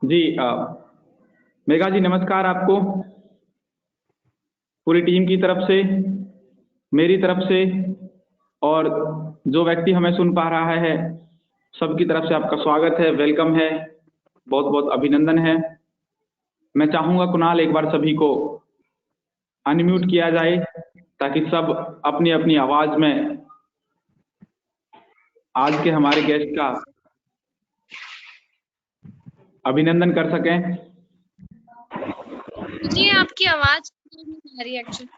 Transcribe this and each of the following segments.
जी मेघा जी नमस्कार आपको। पूरी टीम की तरफ से, मेरी तरफ से और जो व्यक्ति हमें सुन पा रहा है सबकी तरफ से आपका स्वागत है, वेलकम है, बहुत बहुत अभिनंदन है। मैं चाहूँगा कुणाल एक बार सभी को अनम्यूट किया जाए ताकि सब अपनी अपनी आवाज़ में आज के हमारे गेस्ट का अभिनंदन कर सकें। मुझे आपकी आवाज नहीं आ रही actually.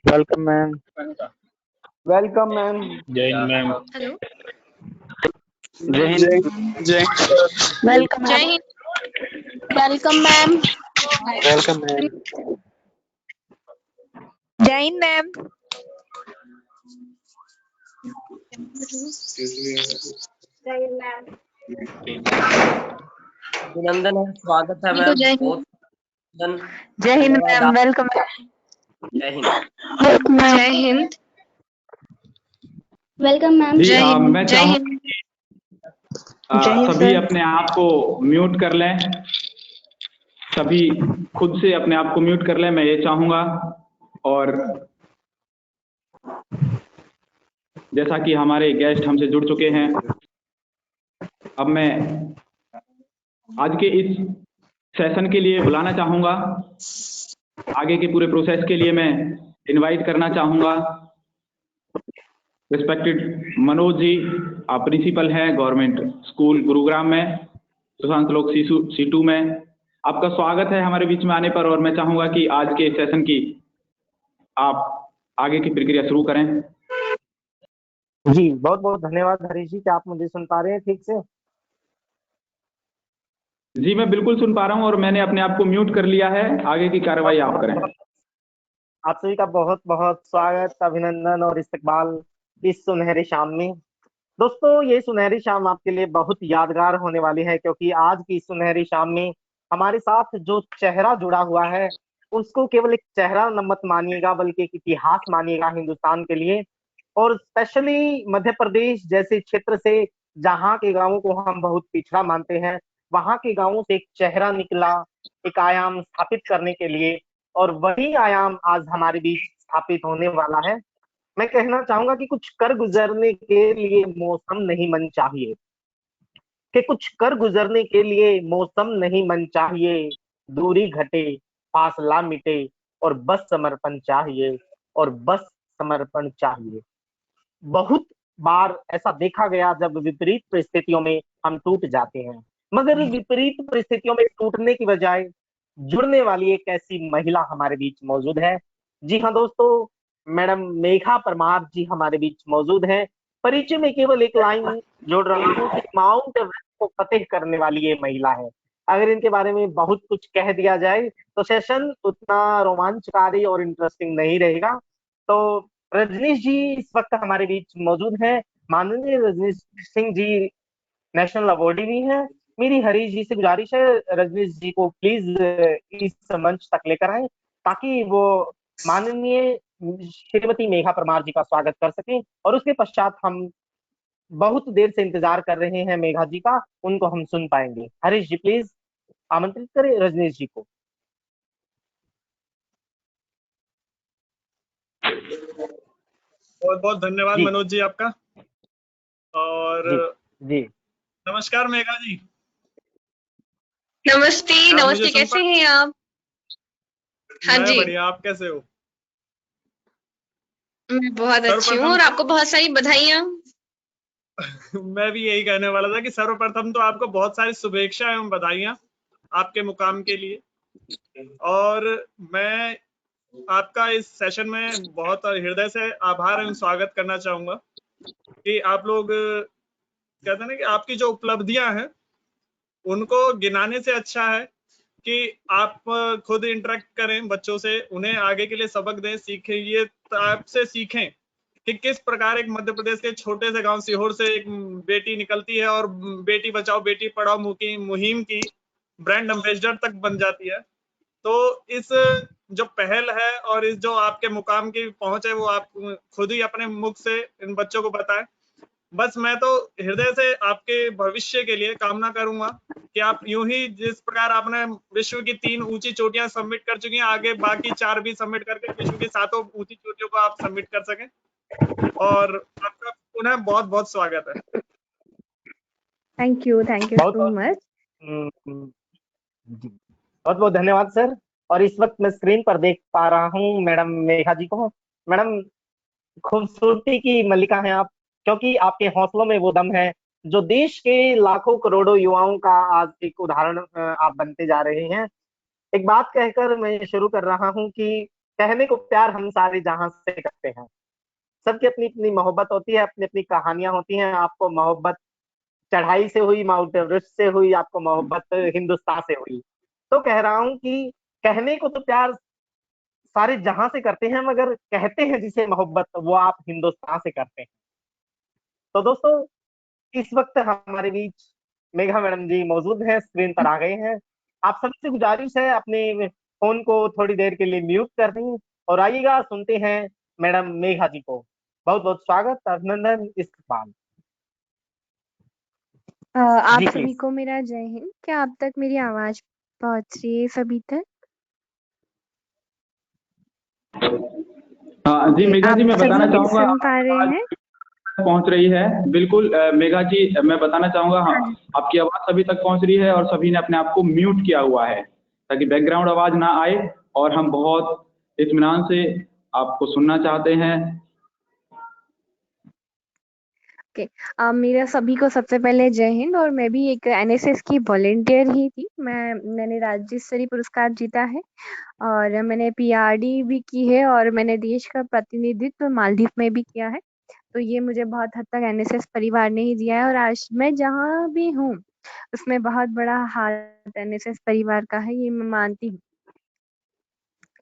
Welcome ma'am. Welcome ma'am. जय हिंद मैम। हेलो, जय हिंद। जय वेलकम जय ma'am. Hind. Welcome ma'am. Welcome ma'am. जय हिंद मैम। जय हिंद मैम। अभिनंदन है, स्वागत है मैम। जय हिंद। बहुत जय हिंद मैम। वेलकम। जय हिंद। जय हिंद। Welcome ma'am. जी जय हिंद। मैं जय चाहूँ हिंद। सभी अपने आप को म्यूट कर लें, सभी खुद से अपने आप को म्यूट कर लें, मैं ये चाहूँगा। और जैसा कि हमारे गेस्ट हमसे जुड़ चुके हैं, अब मैं आज के इस सेशन के लिए बुलाना चाहूँगा। आगे के पूरे प्रोसेस के लिए मैं इनवाइट करना चाहूँगा रिस्पेक्टेड मनोज जी, आप प्रिंसिपल हैं गवर्नमेंट स्कूल गुरुग्राम में, सुशांत श्लोक C2 में। आपका स्वागत है हमारे बीच में आने पर और मैं चाहूँगा कि आज के सेशन की आप आगे की प्रक्रिया शुरू करें। जी बहुत बहुत धन्यवाद हरीश जी, क्या आप मुझे सुन पा रहे हैं ठीक से? जी मैं बिल्कुल सुन पा रहा हूँ और मैंने अपने आप को म्यूट कर लिया है। आगे की कार्रवाई आप करें। आप सभी का बहुत बहुत स्वागत, अभिनंदन और इस्तकबाल इस सुनहरी शाम में। दोस्तों, ये सुनहरी शाम आपके लिए बहुत यादगार होने वाली है, क्योंकि आज की इस सुनहरी शाम में हमारे साथ जो चेहरा जुड़ा हुआ है उसको केवल एक चेहरा न मत मानिएगा, बल्कि एक इतिहास मानिएगा हिंदुस्तान के लिए। और स्पेशली मध्य प्रदेश जैसे क्षेत्र से, जहाँ के गांवों को हम बहुत पिछड़ा मानते हैं, वहां के गांवों से एक चेहरा निकला एक आयाम स्थापित करने के लिए, और वही आयाम आज हमारे बीच स्थापित होने वाला है। मैं कहना चाहूंगा कि कुछ कर गुजरने के लिए मौसम नहीं मन चाहिए, कि कुछ कर गुजरने के लिए मौसम नहीं मन चाहिए, दूरी घटे फासला मिटे और बस समर्पण चाहिए, और बस समर्पण चाहिए। बहुत बार ऐसा देखा गया जब विपरीत परिस्थितियों में हम टूट जाते हैं, मगर विपरीत परिस्थितियों में टूटने की बजाय जुड़ने वाली एक ऐसी महिला हमारे बीच मौजूद है। जी हाँ दोस्तों, मैडम मेघा परमार जी हमारे बीच मौजूद हैं। परिचय में केवल एक लाइन जोड़ रहा हूँ कि माउंट एवरेस्ट को फतेह करने वाली ये महिला है। अगर इनके बारे में बहुत कुछ कह दिया जाए तो सेशन उतना रोमांचकारी और इंटरेस्टिंग नहीं रहेगा। तो रजनीश जी इस वक्त हमारे बीच मौजूद हैं। माननीय रजनीश सिंह जी नेशनल अवार्डी भी हैं। मेरी हरीश जी से गुजारिश है, रजनीश जी को प्लीज इस मंच तक लेकर आए ताकि वो माननीय श्रीमती मेघा परमार जी का स्वागत कर सकें। और उसके पश्चात हम बहुत देर से इंतजार कर रहे हैं मेघा जी का, उनको हम सुन पाएंगे। हरीश जी प्लीज आमंत्रित करें रजनीश जी को। बहुत बहुत धन्यवाद जी मनोज जी आपका। और जी जी नमस्कार मेघा जी। नमस्ते। आप मुझे नमस्ते, सुन कैसे हैं आप? हाँ मैं जी, बढ़िया, आप कैसे हो? मैं बहुत अच्छी हूँ सर्वप्रथम और आपको बहुत सारी बधाइयाँ। मैं भी यही कहने वाला था कि सर्वप्रथम तो आपको बहुत सारी शुभेच्छा एवं बधाइयाँ आपके मुकाम के लिए। और मैं आपका इस सेशन में बहुत हृदय से आभार एवं स्वागत करना चाहूंगा कि आप लोग कहते हैं ना कि आपकी जो उपलब्धियां हैं उनको गिनाने से अच्छा है कि आप खुद इंटरेक्ट करें बच्चों से, उन्हें आगे के लिए सबक दें, सीखें, ये आपसे सीखें कि किस प्रकार एक मध्य प्रदेश के छोटे से गांव सीहोर से एक बेटी निकलती है और बेटी बचाओ बेटी पढ़ाओ मुहिम की ब्रांड एम्बेसडर तक बन जाती है। तो इस जो पहल है और इस जो आपके मुकाम की पहुंच है वो आप खुद ही अपने मुख से इन बच्चों को बताएं। बस मैं तो हृदय से आपके भविष्य के लिए कामना करूंगा कि आप यूं ही जिस प्रकार आपने विश्व की 3 ऊंची चोटियां सबमिट कर चुकी हैं, आगे बाकी 4 भी सबमिट करके विश्व की 7 ऊंची चोटियों को आप सबमिट कर सकें। और आपका पुनः बहुत बहुत स्वागत है। थैंक यू बहुत सो मच। जी, बहुत बहुत धन्यवाद सर। और इस वक्त मैं स्क्रीन पर देख पा रहा हूँ मैडम मेघा जी को। मैडम, खूबसूरती की मल्लिका हैं आप, क्योंकि आपके हौसलों में वो दम है जो देश के लाखों करोड़ों युवाओं का आज एक उदाहरण आप बनते जा रहे हैं। एक बात कहकर मैं शुरू कर रहा हूँ कि कहने को प्यार हम सारे जहां से करते हैं। सबकी अपनी अपनी मोहब्बत होती है, अपनी अपनी कहानियां होती हैं। आपको मोहब्बत चढ़ाई से हुई, माउंट एवरेस्ट से हुई, आपको मोहब्बत हिंदुस्तान से हुई। तो कह रहा हूं कि कहने को तो प्यार सारे जहां से करते हैं, मगर कहते हैं जिसे मोहब्बत वो आप हिंदुस्तान से करते हैं। तो दोस्तों, इस वक्त हमारे बीच मेघा मैडम जी मौजूद हैं, स्क्रीन पर आ गए हैं। आप सबसे गुजारिश है अपने फोन को थोड़ी देर के लिए म्यूट कर दें और आइएगा सुनते हैं मैडम मेघा जी को। बहुत बहुत स्वागत, अभिनंदन, इस्तकबाल। आप जी सभी प्लीज। को मेरा जय हिंद। क्या आप तक मेरी आवाज पहुंच रही है सभी तक? हाँ जी मेघा आप जी, मैं सभी बताना मुझे चाहूंगा सुन पा रहे आवाज हैं? पहुंच रही है। बिल्कुल मेघा जी, मैं बताना चाहूंगा, हाँ, हाँ जी। आपकी आवाज सभी तक पहुंच रही है और सभी ने अपने आप को म्यूट किया हुआ है ताकि बैकग्राउंड आवाज ना आए। और हम बहुत इत्मीनान से आपको सुनना चाहते हैं। ओके। मेरा सभी को सबसे पहले जय हिंद। और मैं भी एक एनएसएस की वॉलेंटियर ही थी। मैंने राज्य स्तरीय पुरस्कार जीता है और मैंने पीआरडी भी की है और मैंने देश का प्रतिनिधित्व मालदीव में भी किया है। तो ये मुझे बहुत हद तक एनएसएस परिवार ने ही दिया है और आज मैं जहाँ भी हूँ उसमें बहुत बड़ा हाथ एनएसएस परिवार का है, ये मैं मानती हूँ।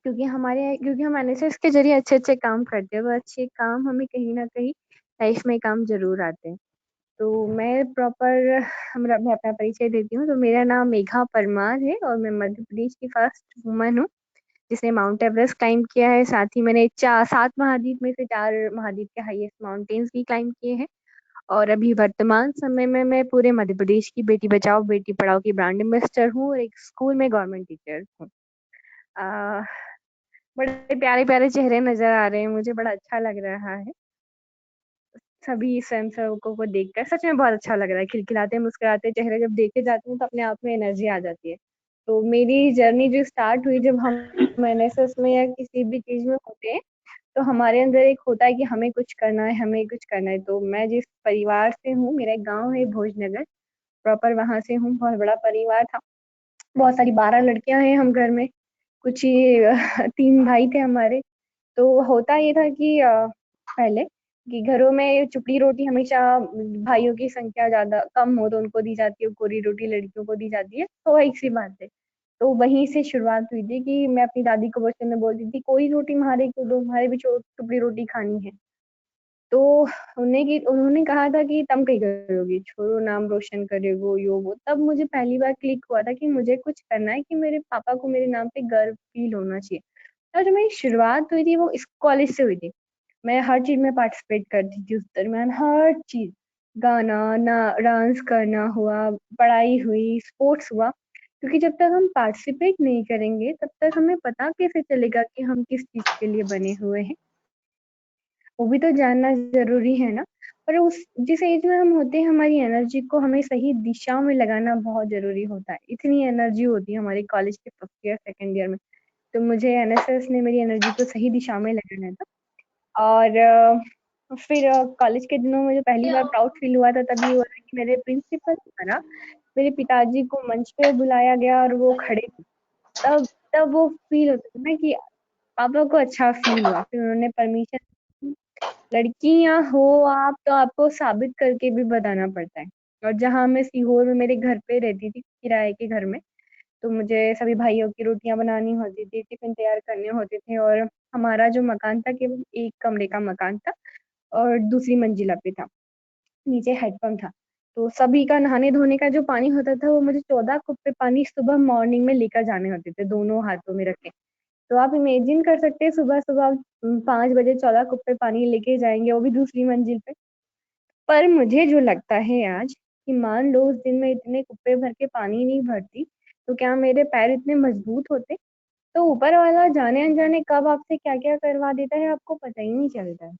क्योंकि हम एनएसएस के जरिए अच्छे अच्छे काम करते हैं, वो अच्छे काम हमें कहीं ना कहीं लाइफ में काम जरूर आते हैं। तो मैं अपना परिचय देती हूँ। तो मेरा नाम मेघा परमार है और मैं मध्य प्रदेश की फर्स्ट वुमन हूँ जिसने माउंट एवरेस्ट क्लाइम किया है। साथ ही मैंने 7 महाद्वीप में से 4 महाद्वीप के हाईएस्ट माउंटेन्स भी क्लाइम किए हैं। और अभी वर्तमान समय में मैं पूरे मध्य प्रदेश की बेटी बचाओ बेटी पढ़ाओ की ब्रांड एम्बेसडर हूँ और एक स्कूल में गवर्नमेंट टीचर हूँ। बड़े प्यारे प्यारे चेहरे नजर आ रहे हैं, मुझे बड़ा अच्छा लग रहा है सभी स्वयंसेवकों को देखकर। सच में बहुत अच्छा लग रहा है, खिलखिलाते मुस्कुराते चेहरे जब देखे जाते हैं तो अपने आप में एनर्जी आ जाती है। तो मेरी जर्नी जो स्टार्ट हुई जब हम एनएसएस में या किसी भी चीज में होते हैं तो हमारे अंदर एक होता है कि हमें कुछ करना है, हमें कुछ करना है। तो मैं जिस परिवार से हूँ, मेरा एक गाँव है भोजनगर, प्रॉपर वहां से हूँ। बहुत बड़ा परिवार था, बहुत सारी 12 लड़कियां हैं हम घर में, कुछ ही 3 भाई थे हमारे। तो होता ये था कि पहले कि घरों में चुपड़ी रोटी हमेशा भाइयों की संख्या ज्यादा कम हो तो उनको दी जाती है, कोरी रोटी लड़कियों को दी जाती है, तो एक सी बात है। तो वहीं से शुरुआत हुई थी कि मैं अपनी दादी को बचपन में बोलती थी कोई रोटी हमारे को दो, हमारे भी टुकड़ी रोटी खानी है। तो उन्होंने कहा था कि तुम कहीं करोगी, छोरो नाम रोशन करेगो यो वो। तब मुझे पहली बार क्लिक हुआ था कि मुझे कुछ करना है, कि मेरे पापा को मेरे नाम पे गर्व फील होना चाहिए। और जो मेरी शुरुआत हुई थी वो इस कॉलेज से हुई थी। मैं हर चीज में पार्टिसिपेट करती थी उस दरम्यान, हर चीज, गाना ना डांस करना हुआ, पढ़ाई हुई, स्पोर्ट्स हुआ। क्योंकि जब तक हम पार्टिसिपेट नहीं करेंगे तब तक हमें पता कैसे चलेगा कि हम किस चीज के लिए बने हुए हैं। वो भी तो जानना जरूरी है ना। पर उस जिस एज में हम होते हैं हमारी एनर्जी को हमें सही दिशा में लगाना बहुत जरूरी होता है। इतनी एनर्जी होती है हमारे कॉलेज के फर्स्ट ईयर सेकेंड ईयर में। तो मुझे एनएसएस ने मेरी एनर्जी को सही दिशा में लगाना था। और फिर कॉलेज के दिनों में जो पहली बार प्राउड फील हुआ था तब ये हुआ था कि मेरे प्रिंसिपल द्वारा मेरे पिताजी को मंच पे बुलाया गया और वो खड़े थे। तब तब वो फील होता था ना कि पापा को अच्छा फील हुआ। फिर उन्होंने परमिशन, लड़कियां हो आप तो आपको साबित करके भी बताना पड़ता है। और जहाँ मैं सीहोर में मेरे घर पे रहती थी किराए के घर में, तो मुझे सभी भाइयों की रोटियां बनानी होती थी, टिफिन तैयार करने होते थे। और हमारा जो मकान था केवल एक कमरे का मकान था और दूसरी मंजिला पे था, नीचे हेडपंप था। तो सभी का नहाने धोने का जो पानी होता था वो मुझे 14 कुप्पे पानी सुबह मॉर्निंग में लेकर जाने होते थे, दोनों हाथों में रखे। तो आप इमेजिन कर सकते हैं सुबह सुबह 5 बजे 14 कुप्पे पानी लेके जाएंगे, वो भी दूसरी मंजिल पे। पर मुझे जो लगता है आज कि मान लो उस दिन मैं इतने कुप्पे भर के पानी नहीं भरती, तो क्या मेरे पैर इतने मजबूत होते? तो ऊपर वाला जाने अनजाने कब आपसे क्या-क्या करवा देता है आपको पता ही नहीं चलता है।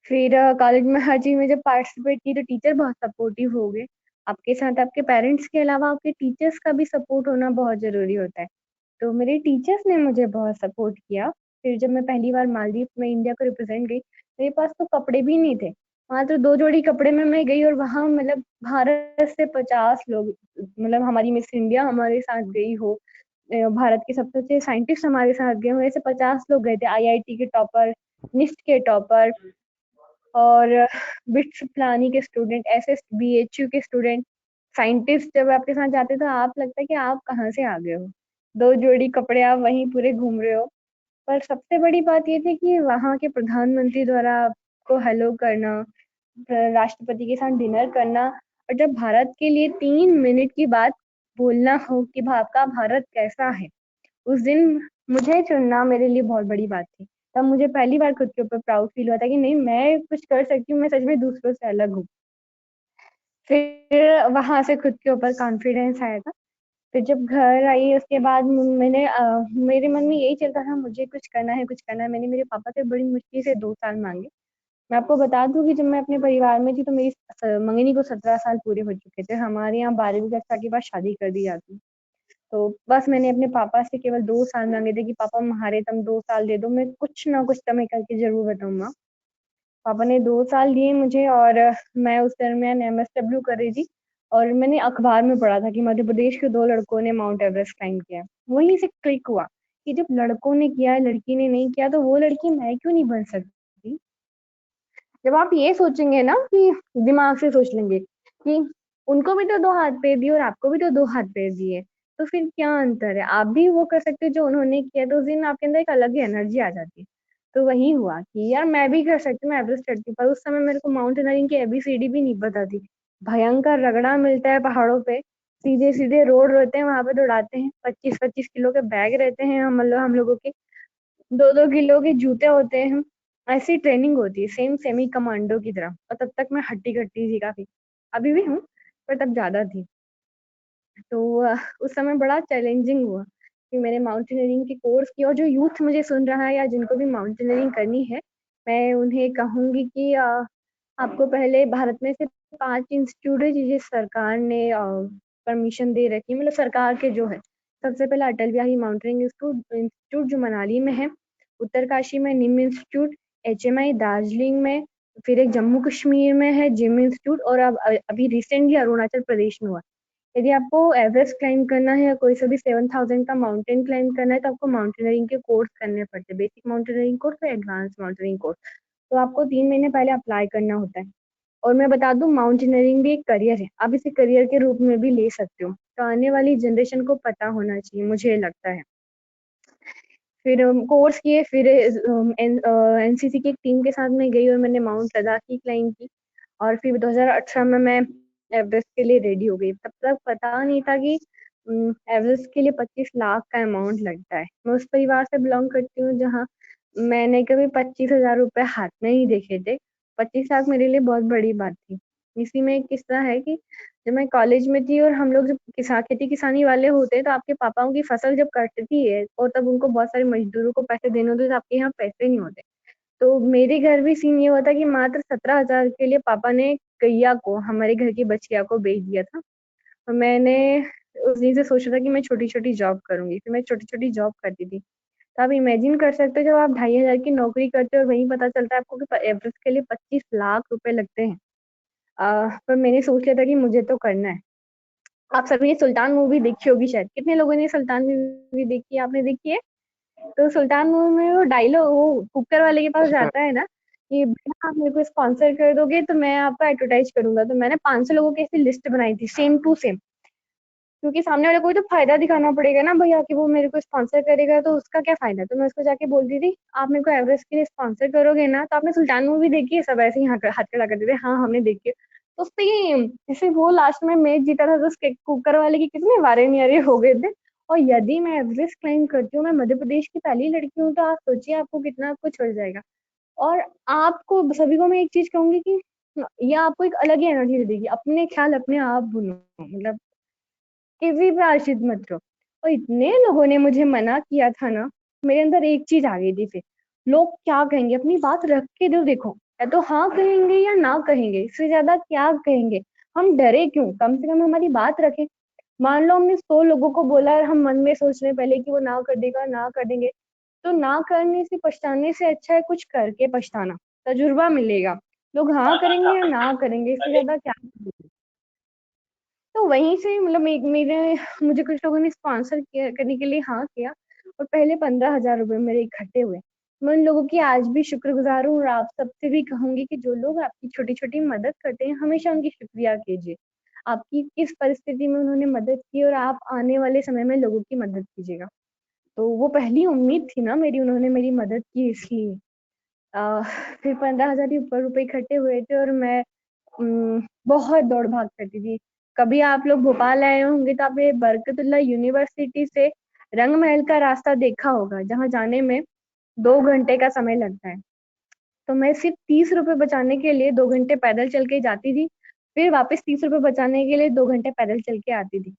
फिर कॉलेज में हर चीज़ में जब पार्टिसिपेट की तो टीचर बहुत सपोर्टिव हो गए। आपके साथ आपके पेरेंट्स के अलावा आपके टीचर्स का भी सपोर्ट होना बहुत ज़रूरी होता है। तो मेरे टीचर्स ने मुझे बहुत सपोर्ट किया। फिर जब मैं पहली बार मालदीव में इंडिया को रिप्रेजेंट गई, मेरे पास तो कपड़े भी नहीं थे। मात्र 2 जोड़ी कपड़े में मैं गई और वहाँ मतलब भारत से 50 लोग, मतलब हमारी मिस इंडिया हमारे साथ गई हो, भारत के सबसे अच्छे साइंटिस्ट हमारे साथ गए हो, ऐसे 50 लोग गए थे। आईआईटी के टॉपर, निफ्ट के टॉपर और बिट्स पिलानी के स्टूडेंट, एसएस बीएचयू के स्टूडेंट, साइंटिस्ट जब आपके साथ जाते तो आप लगता है कि आप कहाँ से आ गए हो। 2 जोड़ी कपड़े आप वहीं पूरे घूम रहे हो। पर सबसे बड़ी बात ये थी कि वहाँ के प्रधानमंत्री द्वारा आपको हेलो करना, राष्ट्रपति के साथ डिनर करना और जब भारत के लिए 3 मिनट की बात बोलना हो कि आपका भारत कैसा है, उस दिन मुझे चुनना मेरे लिए बहुत बड़ी बात थी। तब मुझे पहली बार खुद के ऊपर प्राउड फील हुआ था कि नहीं मैं कुछ कर सकती हूँ, मैं सच में दूसरों से अलग हूँ। फिर वहाँ से खुद के ऊपर कॉन्फिडेंस आया था। फिर जब घर आई उसके बाद मैंने मेरे मन में यही चलता था मुझे कुछ करना है, कुछ करना है। मैंने मेरे पापा से बड़ी मुश्किल से 2 साल माँगे। मैं आपको बता दूँ कि जब मैं अपने परिवार में थी तो मेरी मंगनी को 17 साल पूरे हो चुके थे। हमारे यहाँ 12वीं कक्षा के बाद शादी कर दी जाती। तो बस मैंने अपने पापा से केवल 2 साल माँगे थे कि पापा म्हारे तुम 2 साल दे दो, मैं कुछ ना कुछ तुम्हें करके ज़रूर बताऊँगा। पापा ने 2 साल दिए मुझे और मैं उस दरमियान एमएसडब्ल्यू कर रही थी और मैंने अखबार में पढ़ा था कि मध्य प्रदेश के 2 लड़कों ने माउंट एवरेस्ट क्लाइंब किया है। वहीं से क्लिक हुआ कि जब लड़कों ने किया है, लड़की ने नहीं किया तो वो लड़की मैं क्यों नहीं बन सकती? जब आप ये सोचेंगे ना कि दिमाग से सोच लेंगे कि उनको भी तो 2 हाथ पैर दिए और आपको भी तो 2 हाथ पैर दिए, तो फिर क्या अंतर है? आप भी वो कर सकते हो जो उन्होंने किया, तो उस दिन आपके अंदर एक अलग ही एनर्जी आ जाती है। तो वही हुआ कि यार मैं भी कर सकती हूँ, मैं एवरेस्ट चढ़ती हूँ, पर उस समय मेरे को माउंटेनियरिंग की एबीसीडी भी नहीं पता थी। भयंकर रगड़ा मिलता है पहाड़ों पे, सीधे-सीधे रोड रहते हैं, वहाँ पे दौड़ाते हैं, 25-25 किलो के बैग रहते हैं हम लोगों के, 2-2 किलो के जूते होते हैं। ऐसी ट्रेनिंग होती है सेम सेमी कमांडो की तरह और तब तक मैं हट्टी-कट्टी थी काफ़ी। अभी भी हूँ, पर तब ज़्यादा थी। तो उस समय बड़ा चैलेंजिंग हुआ कि मैंने माउंटेनियरिंग की कोर्स की और जो यूथ मुझे सुन रहा है या जिनको भी माउंटेनियरिंग करनी है, मैं उन्हें कहूँगी कि आपको पहले भारत में सिर्फ 5 इंस्टीट्यूट है जिसे सरकार ने परमिशन दे रखी है, मतलब सरकार के जो है। सबसे पहले अटल बिहारी माउंटेनियरिंग इंस्टीट्यूट जो मनाली में है, उत्तरकाशी में निम इंस्टीट्यूट, एचएमआई दार्जिलिंग में, फिर एक जम्मू कश्मीर में है जिम इंस्टीट्यूट और अब अभी रिसेंटली अरुणाचल प्रदेश में हुआ। यदि आपको एवरेस्ट क्लाइंब करना है या कोई सा भी 7000 का माउंटेन क्लाइंब करना है तो आपको माउंटेनियरिंग के कोर्स करने पड़ते हैं, बेसिक माउंटेनियरिंग कोर्स और एडवांस माउंटेनियरिंग कोर्स। तो आपको 3 महीने पहले अप्लाई करना होता है। और मैं बता दूँ माउंटेनियरिंग भी एक करियर है, आप इसे करियर के रूप में भी ले सकते हो। तो आने वाली जनरेशन को पता होना चाहिए, मुझे लगता है। फिर कोर्स किए, फिर एनसीसी की एक टीम के साथ मैं गई और मैंने माउंट लद्दाख की क्लाइंब की और फिर 2018 में मैं एवरेस्ट के लिए रेडी हो गई। तब तक पता नहीं था कि एवरेस्ट के लिए 25 लाख का अमाउंट लगता है। मैं उस परिवार से बिलोंग करती हूँ जहाँ मैंने कभी 25,000 रुपए हाथ में नहीं देखे थे। 25 लाख मेरे लिए बहुत बड़ी बात थी। इसी में एक किस्सा है कि जब मैं कॉलेज में थी और हम लोग जब खेती किसानी वाले होते हैं तो आपके पापाओं की फसल जब कटती है और तब उनको बहुत सारे मजदूरों को पैसे देने होते हैं तो आपके यहाँ पैसे नहीं होते। तो मेरे घर भी सीन ये हुआ था कि मात्र 17,000 के लिए पापा ने गैया को, हमारे घर की बछिया को बेच दिया था। और मैंने उस दिन से सोचा था कि मैं छोटी-छोटी जॉब करूँगी। फिर मैं छोटी-छोटी जॉब करती थी। तो आप इमेजिन कर सकते हो जब आप 2,500 की नौकरी करते हो और वहीं पता चलता है आपको कि एवरेस्ट के लिए 25 लाख रुपए लगते हैं। पर मैंने सोच लिया था कि मुझे तो करना है। आप सभी ने सुल्तान मूवी देखी होगी शायद। कितने लोगों ने सुल्तान मूवी देखी है? आपने देखी है? तो सुल्तान मूवी में वो डायलॉग वो कुकर वाले के पास जाता है ना कि भैया आप मेरे को स्पॉन्सर कर दोगे तो मैं आपका एडवर्टाइज करूंगा। तो मैंने 500 लोगों की ऐसी लिस्ट बनाई थी सेम टू सेम, क्योंकि सामने वाले को भी तो फायदा दिखाना पड़ेगा ना भैया कि वो मेरे को स्पॉन्सर करेगा तो उसका क्या फायदा। तो मैं उसको जाके बोलती थी आप मेरे को एवरेस्ट के लिए स्पॉन्सर करोगे ना। तो आपने सुल्तान मूवी देखी है? सब ऐसे ही हाथ खड़ा करते थे हाँ हमने देखी है। तो उसपे ये जैसे वो लास्ट में मैच जीता था तो उसके कुकर वाले के कितने वारे न्यारे हो गए थे। और यदि मैं एवरेस्ट क्लाइंब करती हूँ, मैं मध्य प्रदेश की पहली लड़की हूँ, तो आप सोचिए आपको कितना कुछ हो जाएगा। और आपको सभी को मैं एक चीज कहूंगी कि ये आपको एक अलग ही एनर्जी दे देगी। अपने ख्याल अपने आप बुनो, मतलब किसी पे आश्रित मत रहो। और इतने लोगों ने मुझे मना किया था ना, मेरे अंदर एक चीज आ गई थी फिर, लोग क्या कहेंगे, अपनी बात रख के दो। देखो, या तो हाँ कहेंगे या ना कहेंगे, इससे ज्यादा क्या कहेंगे। हम डरे क्यों, कम से कम हमारी बात रखें। मान लो हमने 100 लोगों को बोला और हम मन में सोच रहे हैं पहले कि वो ना कर देगा, ना कर देंगे, तो ना करने से पछताने से अच्छा है कुछ करके पछताना, तजुर्बा मिलेगा। लोग हाँ करेंगे या ना करेंगे, इससे ज्यादा क्या करेंगे। तो वहीं से मतलब मेरे मुझे कुछ लोगों ने स्पॉन्सर करने के लिए हाँ किया, और पहले 15,000 रुपए मेरे इकट्ठे हुए। मैं उन लोगों की आज भी शुक्रगुजार हूँ, और आप सबसे भी कहूंगी कि जो लोग आपकी छोटी छोटी मदद करते हैं, हमेशा उनकी शुक्रिया कीजिए। आपकी किस परिस्थिति में उन्होंने मदद की, और आप आने वाले समय में लोगों की मदद कीजिएगा। तो वो पहली उम्मीद थी ना मेरी, उन्होंने मेरी मदद की इसलिए। अ, फिर 15,000 के ऊपर रुपए इकट्ठे हुए थे, और मैं बहुत दौड़ भाग करती थी। कभी आप लोग भोपाल आए होंगे तो आपने बरकतुल्लाह यूनिवर्सिटी से रंग महल का रास्ता देखा होगा, जहाँ जाने में 2 घंटे का समय लगता है। तो मैं सिर्फ 30 रुपए बचाने के लिए 2 घंटे पैदल चल के जाती थी, फिर वापस 30 रुपए बचाने के लिए 2 घंटे पैदल चल के आती थी।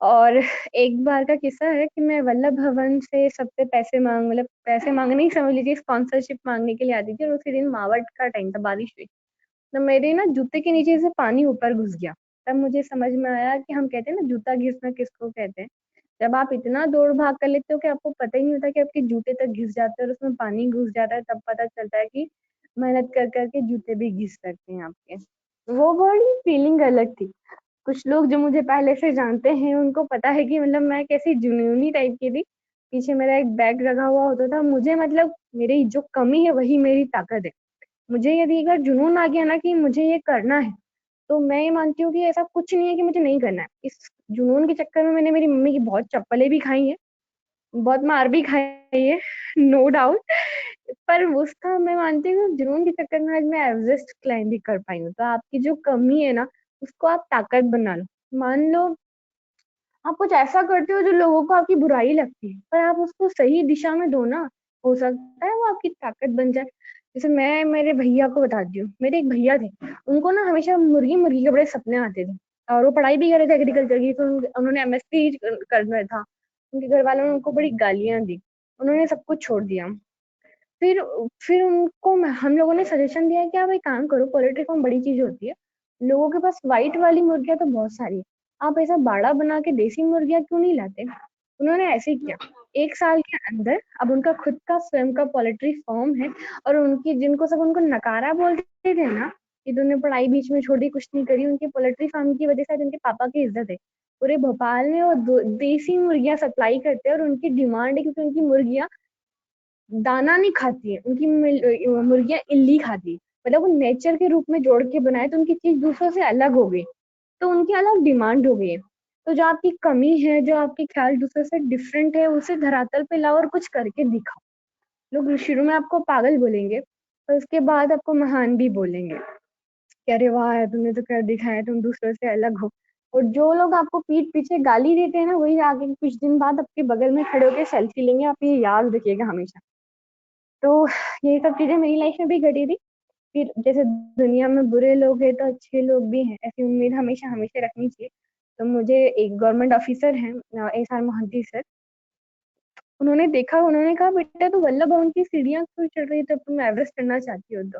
और एक बार का किस्सा है कि मैं वल्लभ भवन से सबसे पैसे मतलब पैसे मांगने ही समझ लीजिए, स्पॉन्सरशिप मांगने के लिए आती थी, और उसी दिन मावट का टाइम था, बारिश हुई। तो मेरे ना जूते के नीचे से पानी ऊपर घुस गया। तब मुझे समझ में आया कि हम कहते हैं ना जूता घिसना किसको कहते हैं। जब आप इतना दौड़ भाग कर लेते हो कि आपको पता ही नहीं होता कि आपके जूते तक घिस जाते हैं और उसमें पानी घुस जाता है, तब पता चलता है कि मेहनत कर करके जूते भी घिस सकते हैं आपके। वो बड़ी फीलिंग अलग थी। कुछ लोग जो मुझे पहले से जानते हैं उनको पता है कि मतलब मैं कैसी जुनूनी टाइप की थी। पीछे मेरा एक बैग रखा हुआ होता था, मुझे मतलब मेरी जो कमी है वही मेरी ताकत है। मुझे यदि एक बार जुनून आ गया ना कि मुझे ये करना है, तो मैं ये मानती हूँ कि ऐसा कुछ नहीं है कि मुझे नहीं करना है। इस जुनून के चक्कर में मैंने मेरी मम्मी की बहुत चप्पलें भी खाई हैं, बहुत मार भी खाई है, नो डाउट। पर उसका मैं मानती हूँ जुनून के चक्कर में आज मैं एवरेस्ट क्लाइंब भी कर पाई हूँ। तो आपकी जो कमी है ना, उसको आप ताकत बना लो। मान लो आप कुछ ऐसा करते हो जो लोगों को आपकी बुराई लगती है, पर आप उसको सही दिशा में दो ना, हो सकता है वो आपकी ताकत बन जाए। जैसे मैं मेरे भैया को बताती हूँ, मेरे एक भैया थे, उनको ना हमेशा मुर्गी मुर्गी के बड़े सपने आते थे, और वो पढ़ाई भी कर रहे थे एग्रीकल्चर की, तो उन्होंने एमएससी करना था। उनके घर वालों ने उनको बड़ी गालियां दी, उन्होंने सब कुछ छोड़ दिया। फिर फिर उनको हम लोगों ने सजेशन दिया कि आप एक काम करो, पोल्ट्री फार्म बड़ी चीज होती है, लोगों के पास व्हाइट वाली मुर्गियां तो बहुत सारी है, आप ऐसा बाड़ा बना के देसी मुर्गियां क्यों नहीं लाते। उन्होंने ऐसे ही किया। 1 साल के अंदर अब उनका खुद का स्वयं का पोल्ट्री फार्म है। और उनकी जिनको सब उनको नकारा बोलते थे ना कि तूने पढ़ाई बीच में छोड़ दी, कुछ नहीं करी, उनके पोल्ट्री फार्म की वजह से आज उनके पापा की इज्जत है। पूरे भोपाल में वो देसी मुर्गियां सप्लाई करते हैं, और उनकी डिमांड है क्योंकि उनकी मुर्गियां दाना नहीं खाती है, उनकी मुर्गियां इल्ली खाती है। मतलब वो नेचर के रूप में जोड़ के बनाए, तो उनकी चीज दूसरों से अलग हो गई, तो उनकी अलग डिमांड हो गई है। तो जो आपकी कमी है, जो आपके ख्याल दूसरों से डिफरेंट है, उसे धरातल पे लाओ और कुछ करके दिखाओ। लोग शुरू में आपको पागल बोलेंगे, और उसके बाद आपको महान भी बोलेंगे कि अरे वाह यार, तुमने तो कर दिखाया, तुम दूसरों से अलग हो। और जो लोग आपको पीठ पीछे गाली देते हैं ना, वही आगे कुछ दिन बाद आपके बगल में खड़े होकर सेल्फी लेंगे। आप ये याद रखिएगा हमेशा। तो ये सब चीजें मेरी लाइफ में भी घटी थी। फिर जैसे दुनिया में बुरे लोग हैं तो अच्छे लोग भी हैं, ऐसी उम्मीद हमेशा हमेशा रखनी चाहिए। तो मुझे एक गवर्नमेंट ऑफिसर हैं, एसआर मोहंती सर, उन्होंने देखा, उन्होंने कहा बेटा तू वल्लभ भवन की सीढ़ियां क्यों चढ़ रही है, तो तुम एवरेस्ट चढ़ना चाहती हो तो।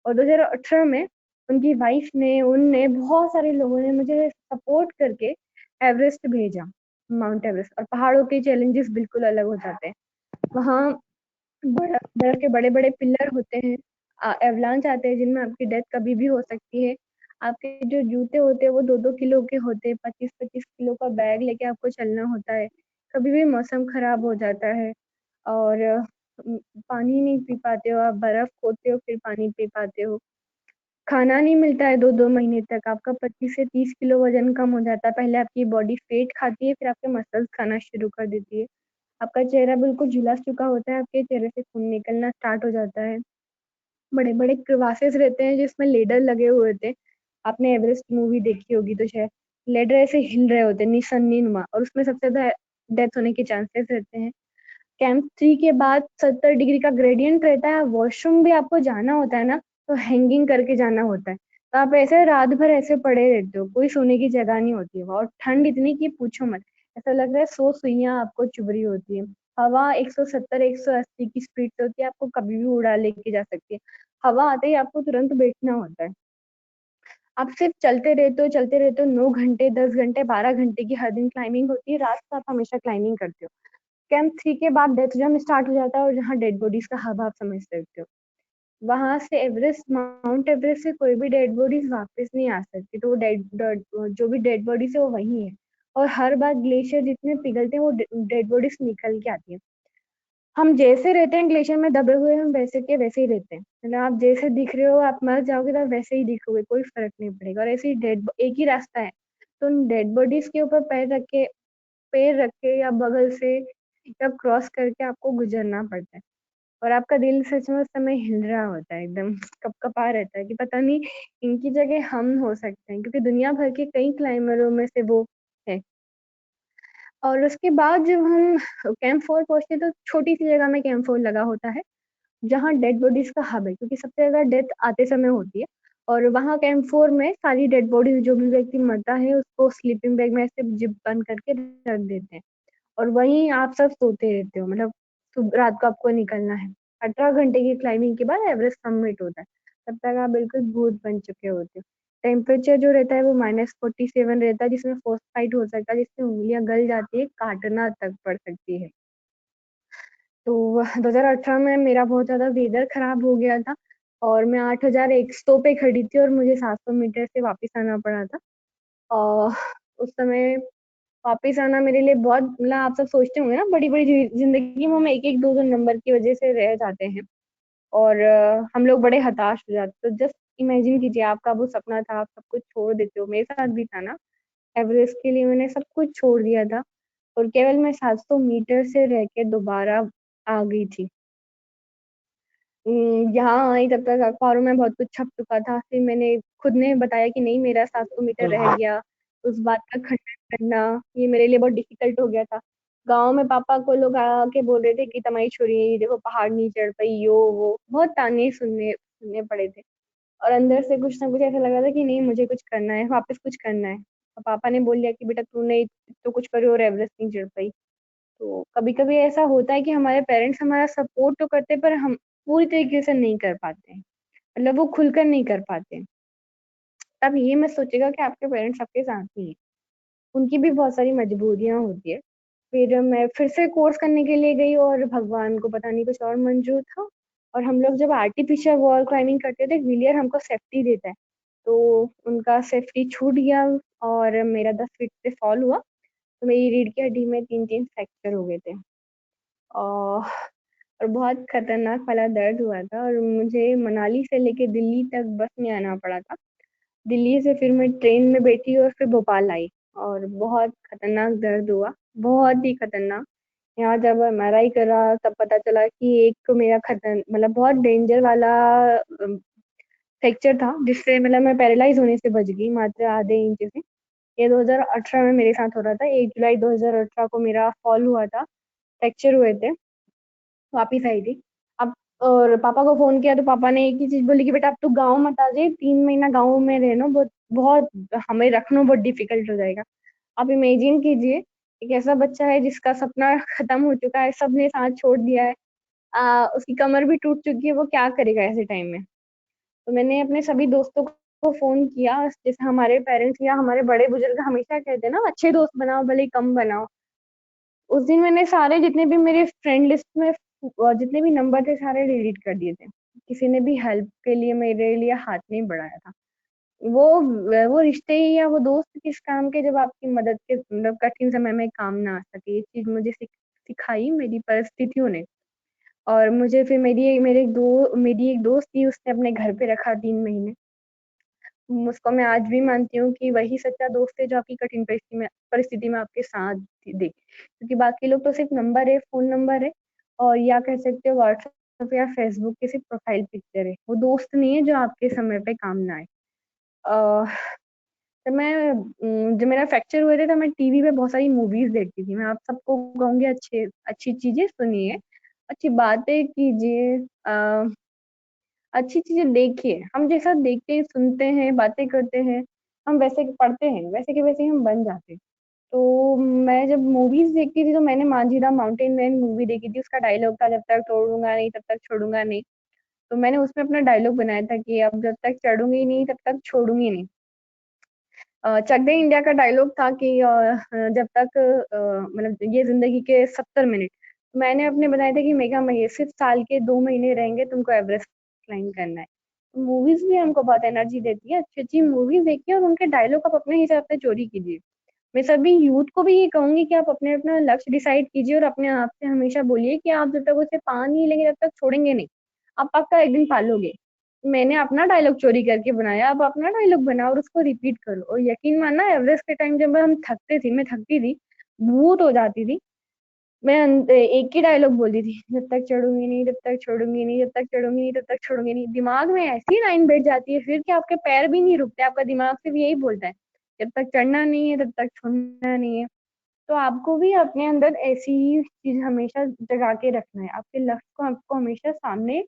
और 2018 में उनकी वाइफ ने, उनने, बहुत सारे लोगों ने मुझे सपोर्ट करके एवरेस्ट भेजा, माउंट एवरेस्ट। और पहाड़ों के चैलेंजेस बिल्कुल अलग हो जाते हैं वहाँ। बर्फ के बड़े बड़े पिलर होते हैं, एवलांच आते हैं जिनमें आपकी डेथ कभी भी हो सकती है। आपके जो जूते होते हैं वो 2-2 किलो के होते हैं, 25-25 किलो का बैग लेके आपको चलना होता है। कभी भी मौसम खराब हो जाता है, और पानी नहीं पी पाते हो, आप बर्फ खोदते हो फिर पानी पी पाते हो। खाना नहीं मिलता है 2-2 महीने तक, आपका 25 से 30 किलो वजन कम हो जाता है। पहले आपकी बॉडी फेट खाती है, फिर आपके मसल्स खाना शुरू कर देती है। आपका चेहरा बिल्कुल झुलस चुका होता है, आपके चेहरे से खून निकलना स्टार्ट हो जाता है। बड़े बड़े क्रिवासेस रहते हैं जिसमें लेडर लगे हुए होते हैं। आपने एवरेस्ट मूवी देखी होगी तो शायद लेडर ऐसे हिल रहे होते हैं निसन्नी नुमा, और उसमें सबसे ज्यादा डेथ होने के चांसेस रहते हैं। कैंप 3 के बाद 70 डिग्री का ग्रेडियंट रहता है, वॉशरूम भी आपको जाना होता है ना, तो हैंगिंग करके जाना होता है। तो आप ऐसे रात भर ऐसे पड़े रहते हो, कोई सोने की जगह नहीं होती है, और ठंड इतनी कि पूछो मत। ऐसा लग रहा है 100 सुइयां आपको चुभ रही होती है। हवा 170 180 की स्पीड से होती है, आपको कभी भी उड़ा लेके जा सकती है। हवा आते ही आपको तुरंत बैठना होता है। आप सिर्फ चलते रहते हो 9 घंटे, 10 घंटे, 12 घंटे की हर दिन क्लाइंबिंग होती है। रात को आप हमेशा क्लाइंबिंग करते हो। कैंप 3 के बाद डेथ जोन स्टार्ट हो जाता है, और जहाँ डेड बॉडीज का हब आप समझ सकते हो। वहां से एवरेस्ट, माउंट एवरेस्ट से कोई भी डेड बॉडीज वापस नहीं आ सकती। तो जो भी डेड बॉडीज है वो वही है, और हर बार ग्लेशियर जितने पिघलते हैं वो डेड बॉडीज निकल के आती है। हम जैसे रहते हैं ग्लेशियर में दबे हुए, हम वैसे के वैसे ही रहते हैं। मतलब आप जैसे दिख रहे हो, आप मर जाओगे तो वैसे ही दिखोगे, कोई फर्क नहीं पड़ेगा। और ऐसे ही एक ही रास्ता है, तो उन डेड बॉडीज के ऊपर पैर रख के या बगल से या क्रॉस करके आपको गुजरना पड़ता है। और आपका दिल सच में उस समय हिल रहा होता है, एकदम कपकपा रहता है कि पता नहीं इनकी जगह हम हो सकते हैं, क्योंकि दुनिया भर के कई क्लाइमरों में से वो है। और उसके बाद जब हम कैंप 4 पहुंचते तो छोटी सी जगह में कैंप 4 लगा होता है, जहाँ डेड बॉडीज का हब है, क्योंकि सबसे ज्यादा डेथ आते समय होती है। और वहाँ कैंप 4 में सारी डेड बॉडीज, जो भी व्यक्ति मरता है उसको स्लीपिंग बैग में ऐसे जिप बंद करके रख देते हैं, और वहीं आप सब सोते रहते हो। मतलब रात को आपको निकलना है। 18 घंटे की क्लाइंबिंग के बाद एवरेस्ट सबमिट होता है। तब तक आप बिल्कुल भूत बन चुके होते हो। टेम्परेचर जो रहता है वो -47 रहता है, जिसमें फर्स्ट फाइट हो सकता है, जिससे उंगलियां गल जाती है, काटना तक पड़ सकती है। तो 2018 में मेरा बहुत ज्यादा वेदर खराब हो गया था, और मैं 8100 पे खड़ी थी, और मुझे 700 मीटर से वापस आना पड़ा था। और उस समय वापस आना मेरे लिए बहुत, मतलब आप सब सोचते होंगे ना, बड़ी बड़ी जिंदगी में हम एक एक दो दो नंबर की वजह से रह जाते हैं, और हम लोग बड़े हताश हो जाते। तो जस्ट इमेजिन कीजिए, आपका वो सपना था, आप सब कुछ छोड़ देते हो। मेरे साथ भी था ना, एवरेस्ट के लिए मैंने सब कुछ छोड़ दिया था, और केवल मैं 700 मीटर से रह के दोबारा आ गई थी। यहाँ आई तब तक अखबारों में बहुत कुछ छप चुका था। फिर मैंने खुद ने बताया कि नहीं, मेरा 700 मीटर रह गया। उस बात का खंडन करना ये मेरे लिए बहुत डिफिकल्ट हो गया था। गांव में पापा को लोग आके बोल रहे थे कि तुम्हारी छोरी देखो पहाड़ नहीं चढ़ पाई, यो वो बहुत ताने सुनने सुनने पड़े थे। और अंदर से कुछ ना कुछ ऐसा लगा था कि नहीं, मुझे कुछ करना है, वापस कुछ करना है। और पापा ने बोल दिया कि बेटा तूने तो कुछ करो और एवरेस्ट नहीं चढ़ पाई। तो कभी कभी ऐसा होता है कि हमारे पेरेंट्स हमारा सपोर्ट तो करते हैं, पर हम पूरी तरीके से नहीं कर पाते हैं, मतलब वो खुलकर नहीं कर पाते हैं। तब ये मत सोचेगा कि आपके पेरेंट्स आपके साथ नहीं है, उनकी भी बहुत सारी मजबूरियां होती है। फिर मैं फिर से कोर्स करने के लिए गई, और भगवान को पता नहीं कुछ और मंजूर था। और हम लोग जब आर्टिफिशियल वॉल क्लाइंबिंग करते थे, व्हीलियर हमको सेफ्टी देता है, तो उनका सेफ्टी छूट गया, और मेरा 10 फीट से फॉल हुआ। तो मेरी रीढ़ की हड्डी में 3 फ्रैक्चर हो गए थे, और बहुत खतरनाक वाला दर्द हुआ था, और मुझे मनाली से लेके दिल्ली तक बस में आना पड़ा था। दिल्ली से फिर मैं ट्रेन में बैठी और फिर भोपाल आई, और बहुत खतरनाक दर्द हुआ, बहुत ही खतरनाक। यहाँ जब MRI करा तब पता चला कि एक तो मेरा मतलब बहुत डेंजर वाला फ्रैक्चर था, जिससे मतलब मैं पैरालाइज होने से बच गई मात्र आधे इंच से। ये 2018 में मेरे साथ हो रहा था। 1 जुलाई 2018 को मेरा फॉल हुआ था, फ्रैक्चर हुए थे, वापिस आई थी। अब और पापा को फोन किया तो पापा ने एक ही चीज बोली कि बेटा अब तू गाँव मत आ जाए, 3 महीना गाँव में रहना बहुत बहुत हमें रखना बहुत डिफिकल्ट हो जाएगा। आप इमेजिन कीजिए, एक ऐसा बच्चा है जिसका सपना खत्म हो चुका है, सबने साथ छोड़ दिया है, उसकी कमर भी टूट चुकी है, वो क्या करेगा ऐसे टाइम में। तो मैंने अपने सभी दोस्तों को फोन किया, जैसे हमारे पेरेंट्स या हमारे बड़े बुजुर्ग हमेशा कहते हैं ना, अच्छे दोस्त बनाओ भले ही कम बनाओ। उस दिन मैंने सारे जितने भी मेरे फ्रेंड लिस्ट में जितने भी नंबर थे सारे डिलीट कर दिए थे। किसी ने भी हेल्प के लिए मेरे लिए हाथ नहीं बढ़ाया था। वो वो रिश्ते ही या वो दोस्त किस काम के जब आपकी मदद के मतलब कठिन समय में काम ना आ सके। ये चीज मुझे सिखाई मेरी परिस्थितियों ने। और मुझे फिर मेरी एक दोस्त थी, उसने अपने घर पे रखा 3 महीने। उसको मैं आज भी मानती हूँ कि वही सच्चा दोस्त है जो आपकी कठिन परिस्थिति में आपके साथ दे, क्योंकि बाकी लोग तो सिर्फ नंबर है, फोन नंबर है, और या कह सकते हो व्हाट्सएप या फेसबुक की सिर्फ प्रोफाइल पिक्चर है। वो दोस्त नहीं है जो आपके समय पे काम ना आए। जब मेरा फ्रैक्चर हुए थे तो मैं टीवी पे बहुत सारी मूवीज देखती थी। मैं आप सबको कहूंगी अच्छी चीजें सुनिए, अच्छी बातें कीजिए, अच्छी चीजें देखिए। हम जैसा देखते हैं, सुनते हैं, बातें करते हैं, हम वैसे पढ़ते हैं, वैसे के वैसे ही हम बन जाते हैं। तो मैं जब मूवीज देखती थी तो मैंने मांझीराम माउंटेन मैन मूवी देखी थी। उसका डायलॉग था, जब तक तोड़ूंगा नहीं तब तक छोड़ूंगा नहीं। तो मैंने उसमें अपना डायलॉग बनाया था कि अब जब तक चढ़ूंगी नहीं तब तक छोड़ूंगी नहीं। चक दे इंडिया का डायलॉग था कि जब तक मतलब ये जिंदगी के 70 मिनट। मैंने अपने बनाए थे कि मेघा महेश सिर्फ साल के 2 महीने रहेंगे, तुमको एवरेस्ट क्लाइम करना है। मूवीज भी हमको बहुत एनर्जी देती है। अच्छी अच्छी मूवीज देखिए और उनके डायलॉग आप अपने हिसाब से चोरी कीजिए। मैं सभी यूथ को भी ये कहूंगी कि आप अपने अपना लक्ष्य डिसाइड कीजिए और अपने आप से हमेशा बोलिए कि आप जब तक उसे पा नहीं लेंगे तब तक छोड़ेंगे नहीं। आप पक्का एक दिन पालोगे। मैंने अपना डायलॉग चोरी करके बनाया, आप अपना डायलॉग बनाओ और उसको रिपीट करो। और यकीन मानना, एवरेस्ट के टाइम जब हम थकते थे, मैं थकती थी, भूत हो जाती थी, मैं एक ही डायलॉग बोलती थी, जब तक चढ़ूंगी नहीं तब तक छोड़ूंगी नहीं, जब तक चढ़ूंगी नहीं तब तक छोड़ूंगी नहीं। दिमाग में ऐसी लाइन बैठ जाती है फिर कि आपके पैर भी नहीं रुकते, आपका दिमाग सिर्फ यही बोलता है, जब तक चढ़ना नहीं है तब तक छोड़ना नहीं है। तो आपको भी अपने अंदर ऐसी ही चीज हमेशा जगा के रखना है। आपके लक्ष्य को आपको हमेशा सामने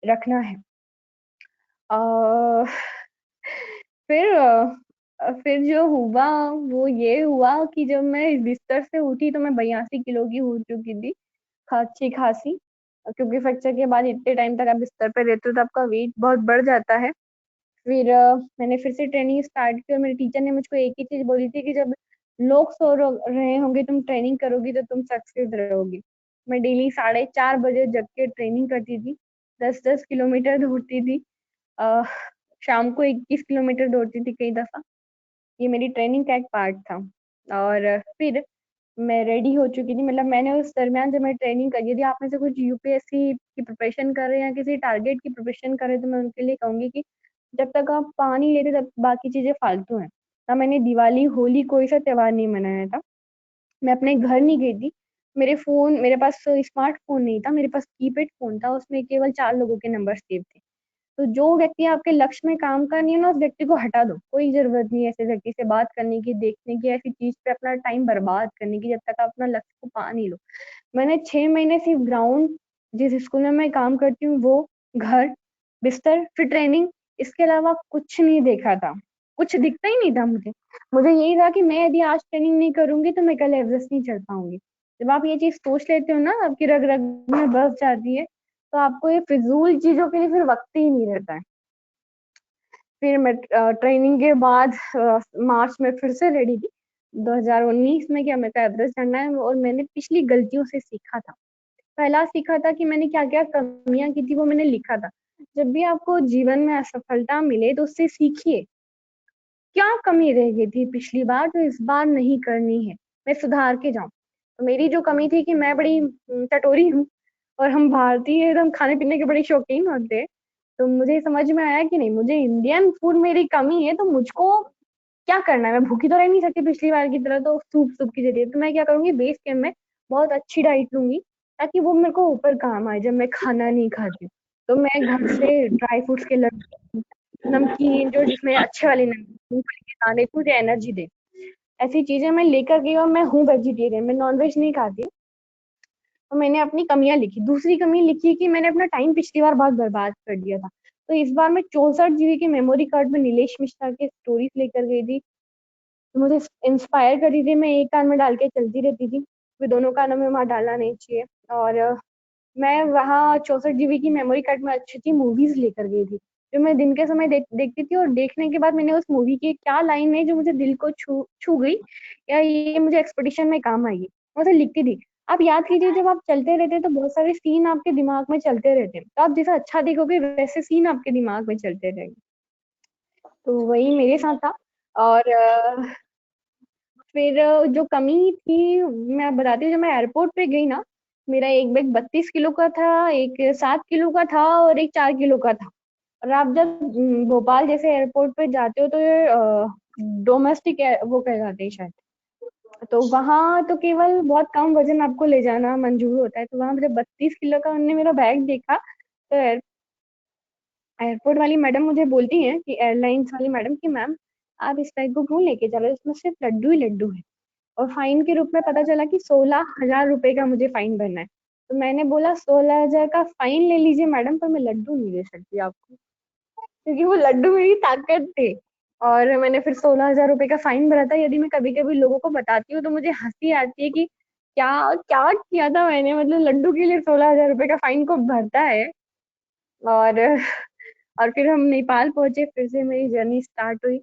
रखना है। फिर जो हुआ वो ये हुआ कि जब मैं इस बिस्तर से उठी तो मैं 82 किलो की हो चुकी थी, अच्छी खासी। क्योंकि फ्रैक्चर के बाद इतने टाइम तक आप बिस्तर पे रहते हो तो आपका वेट बहुत बढ़ जाता है। फिर मैंने फिर से ट्रेनिंग स्टार्ट की और मेरे टीचर ने मुझको एक ही चीज बोली थी कि जब लोग रहे होंगे तुम ट्रेनिंग करोगी तो तुम सक्सेस रहोगी। मैं डेली 4:30 बजे जग के ट्रेनिंग करती थी, 10-10 किलोमीटर दौड़ती थी। अ, शाम को 21 किलोमीटर दौड़ती थी कई दफा। ये मेरी ट्रेनिंग का एक पार्ट था। और फिर मैं रेडी हो चुकी थी। मतलब मैंने उस दरमियान जब मैं ट्रेनिंग करी, यदि आप में से कुछ यूपीएससी की प्रिपरेशन कर रहे हैं या किसी टारगेट की प्रिपरेशन कर रहे हैं तो मैं उनके लिए कहूंगी कि जब तक आप पा नहीं लेते तब बाकी चीजें फालतू हैं। ना मैंने दिवाली, होली, कोई सा त्योहार नहीं मनाया था। मैं अपने घर नहीं गई थी। मेरे पास स्मार्टफोन नहीं था, मेरे पास कीपैड फोन था, उसमें केवल 4 लोगों के नंबर सेव थे। तो जो व्यक्ति आपके लक्ष्य में काम कर नहीं है ना, उस व्यक्ति को हटा दो। कोई जरूरत नहीं है ऐसे व्यक्ति से बात करने की, देखने की, ऐसी चीज पे अपना टाइम बर्बाद करने की जब तक आप अपना लक्ष्य को पा नहीं लो। मैंने 6 महीने सिर्फ ग्राउंड, जिस स्कूल में मैं काम करती हूँ वो, घर, बिस्तर, फिर ट्रेनिंग, इसके अलावा कुछ नहीं देखा था। कुछ दिखता ही नहीं था मुझे। मुझे यही था कि मैं यदि आज ट्रेनिंग नहीं करूंगी तो मैं कल एवरेस्ट नहीं चढ़ पाऊंगी। जब आप ये चीज सोच लेते हो ना, आपकी रग रग में बस जाती है, तो आपको ये फिजूल चीजों के लिए फिर वक्त ही नहीं रहता है। फिर मैं ट्रेनिंग के बाद मार्च में फिर से रेडी थी 2019 में कि मेरे को एवरेस्ट चढ़ना है। और मैंने पिछली गलतियों से सीखा था। पहला सीखा था कि मैंने क्या क्या कमियां की थी, वो मैंने लिखा था। जब भी आपको जीवन में असफलता मिले तो उससे सीखिए, क्या कमी रह गई थी पिछली बार तो इस बार नहीं करनी है, मैं सुधार के जाऊं। तो मेरी जो कमी थी कि मैं बड़ी चटोरी हूँ, और हम भारतीय एकदम खाने पीने के बड़े शौकीन होते हैं। तो मुझे समझ में आया कि नहीं, मुझे इंडियन फूड मेरी कमी है, तो मुझको क्या करना है। मैं भूखी तो रह नहीं सकती पिछली बार की तरह, तो सूप सूप की जरिए तो मैं क्या करूंगी, बेस कैंप में बहुत अच्छी डाइट लूंगी, ताकि वो मेरे को ऊपर काम आए जब मैं खाना नहीं खाती। तो मैं घर से ड्राई फ्रूट्स के लड्डू, नमकीन, जो जिसमें अच्छे वाले नमकीन, मूंगफली के दाने, मुझे एनर्जी दे, ऐसी चीजें मैं लेकर गई। और मैं हूँ वेजिटेरियन, मैं नॉनवेज नहीं खाती। तो मैंने अपनी कमियां लिखी। दूसरी कमी लिखी कि मैंने अपना टाइम पिछली बार बहुत बर्बाद कर दिया था। तो इस बार मैं 64 GB के मेमोरी कार्ड में नीलेश मिश्रा के स्टोरीज लेकर गई थी। तो मुझे इंस्पायर कर रही थी, मैं एक कान में डाल के चलती रहती थी, फिर दोनों कानों में वहां डालना नहीं चाहिए। और मैं वहाँ 64 GB की मेमोरी कार्ड में अच्छी अच्छी मूवीज लेकर गई थी, जो मैं दिन के समय देखती थी। और देखने के बाद मैंने उस मूवी की क्या लाइन है जो मुझे दिल को छू छू गई, या ये मुझे एक्सपेडिशन में काम आएगी, मैं उसे लिखती थी। आप याद कीजिए, जब आप चलते रहते हैं तो बहुत सारे सीन आपके दिमाग में चलते रहते हैं, तो आप जैसा अच्छा देखोगे वैसे सीन आपके दिमाग में चलते रहेंगे। तो वही मेरे साथ था। और फिर जो कमी थी मैं बताती हूँ। जब मैं एयरपोर्ट पे गई ना, मेरा एक बैग 32 किलो का था, एक 7 किलो का था और एक 4 किलो का था। और आप जब भोपाल जैसे एयरपोर्ट पे जाते हो तो ये डोमेस्टिक वो कह जाते हैं शायद, तो वहां तो केवल बहुत कम वजन आपको ले जाना मंजूर होता है। तो वहां जब 32 किलो का उन्होंने मेरा बैग देखा, तो एयरपोर्ट वाली मैडम मुझे बोलती हैं कि एयरलाइंस वाली मैडम, कि मैम आप इस बैग को क्यों लेके जा रहे हो, इसमें सिर्फ लड्डू ही लड्डू है। और फाइन के रूप में पता चला कि 16,000 रुपए का मुझे फाइन भरना है। तो मैंने बोला 16,000 का फाइन ले लीजिए मैडम, पर मैं लड्डू नहीं दे सकती आपको, क्योंकि वो लड्डू मेरी ताकत थे। और मैंने फिर 16,000 रुपए का फाइन भरा था। यदि मैं कभी कभी लोगों को बताती हूँ तो मुझे हंसी आती है कि क्या क्या किया था मैंने, मतलब लड्डू के लिए 16,000 रुपए का फाइन को भरता है। और और फिर हम नेपाल पहुंचे, फिर से मेरी जर्नी स्टार्ट हुई।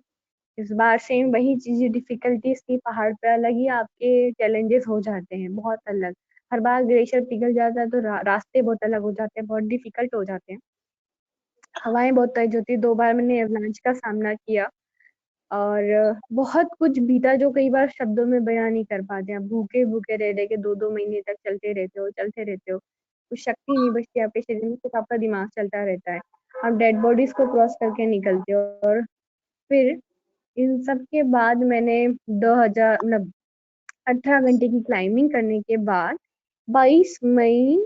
इस बार सेम वही चीजें, डिफिकल्टीज थी। पहाड़ पे अलग ही आपके चैलेंजेस हो जाते हैं, बहुत अलग। हर बार ग्लेशियर पिघल जाता है तो रास्ते बहुत अलग हो जाते हैं, बहुत डिफिकल्ट हो जाते हैं। हवाएं बहुत तेज होती है। 2 बार मैंने एवलांच का सामना किया और बहुत कुछ बीता जो कई बार शब्दों में बयां नहीं कर पाते। आप भूखे भूखे रह रह के 2-2 महीने तक चलते रहते हो, कुछ शक्ति नहीं बचती आपके शरीर में, सिर्फ आपका दिमाग चलता रहता है। आप डेड बॉडीज को क्रॉस करके निकलते हो। और फिर इन सब के बाद मैंने 2000 मतलब 18 घंटे की क्लाइंबिंग करने के बाद 22 मई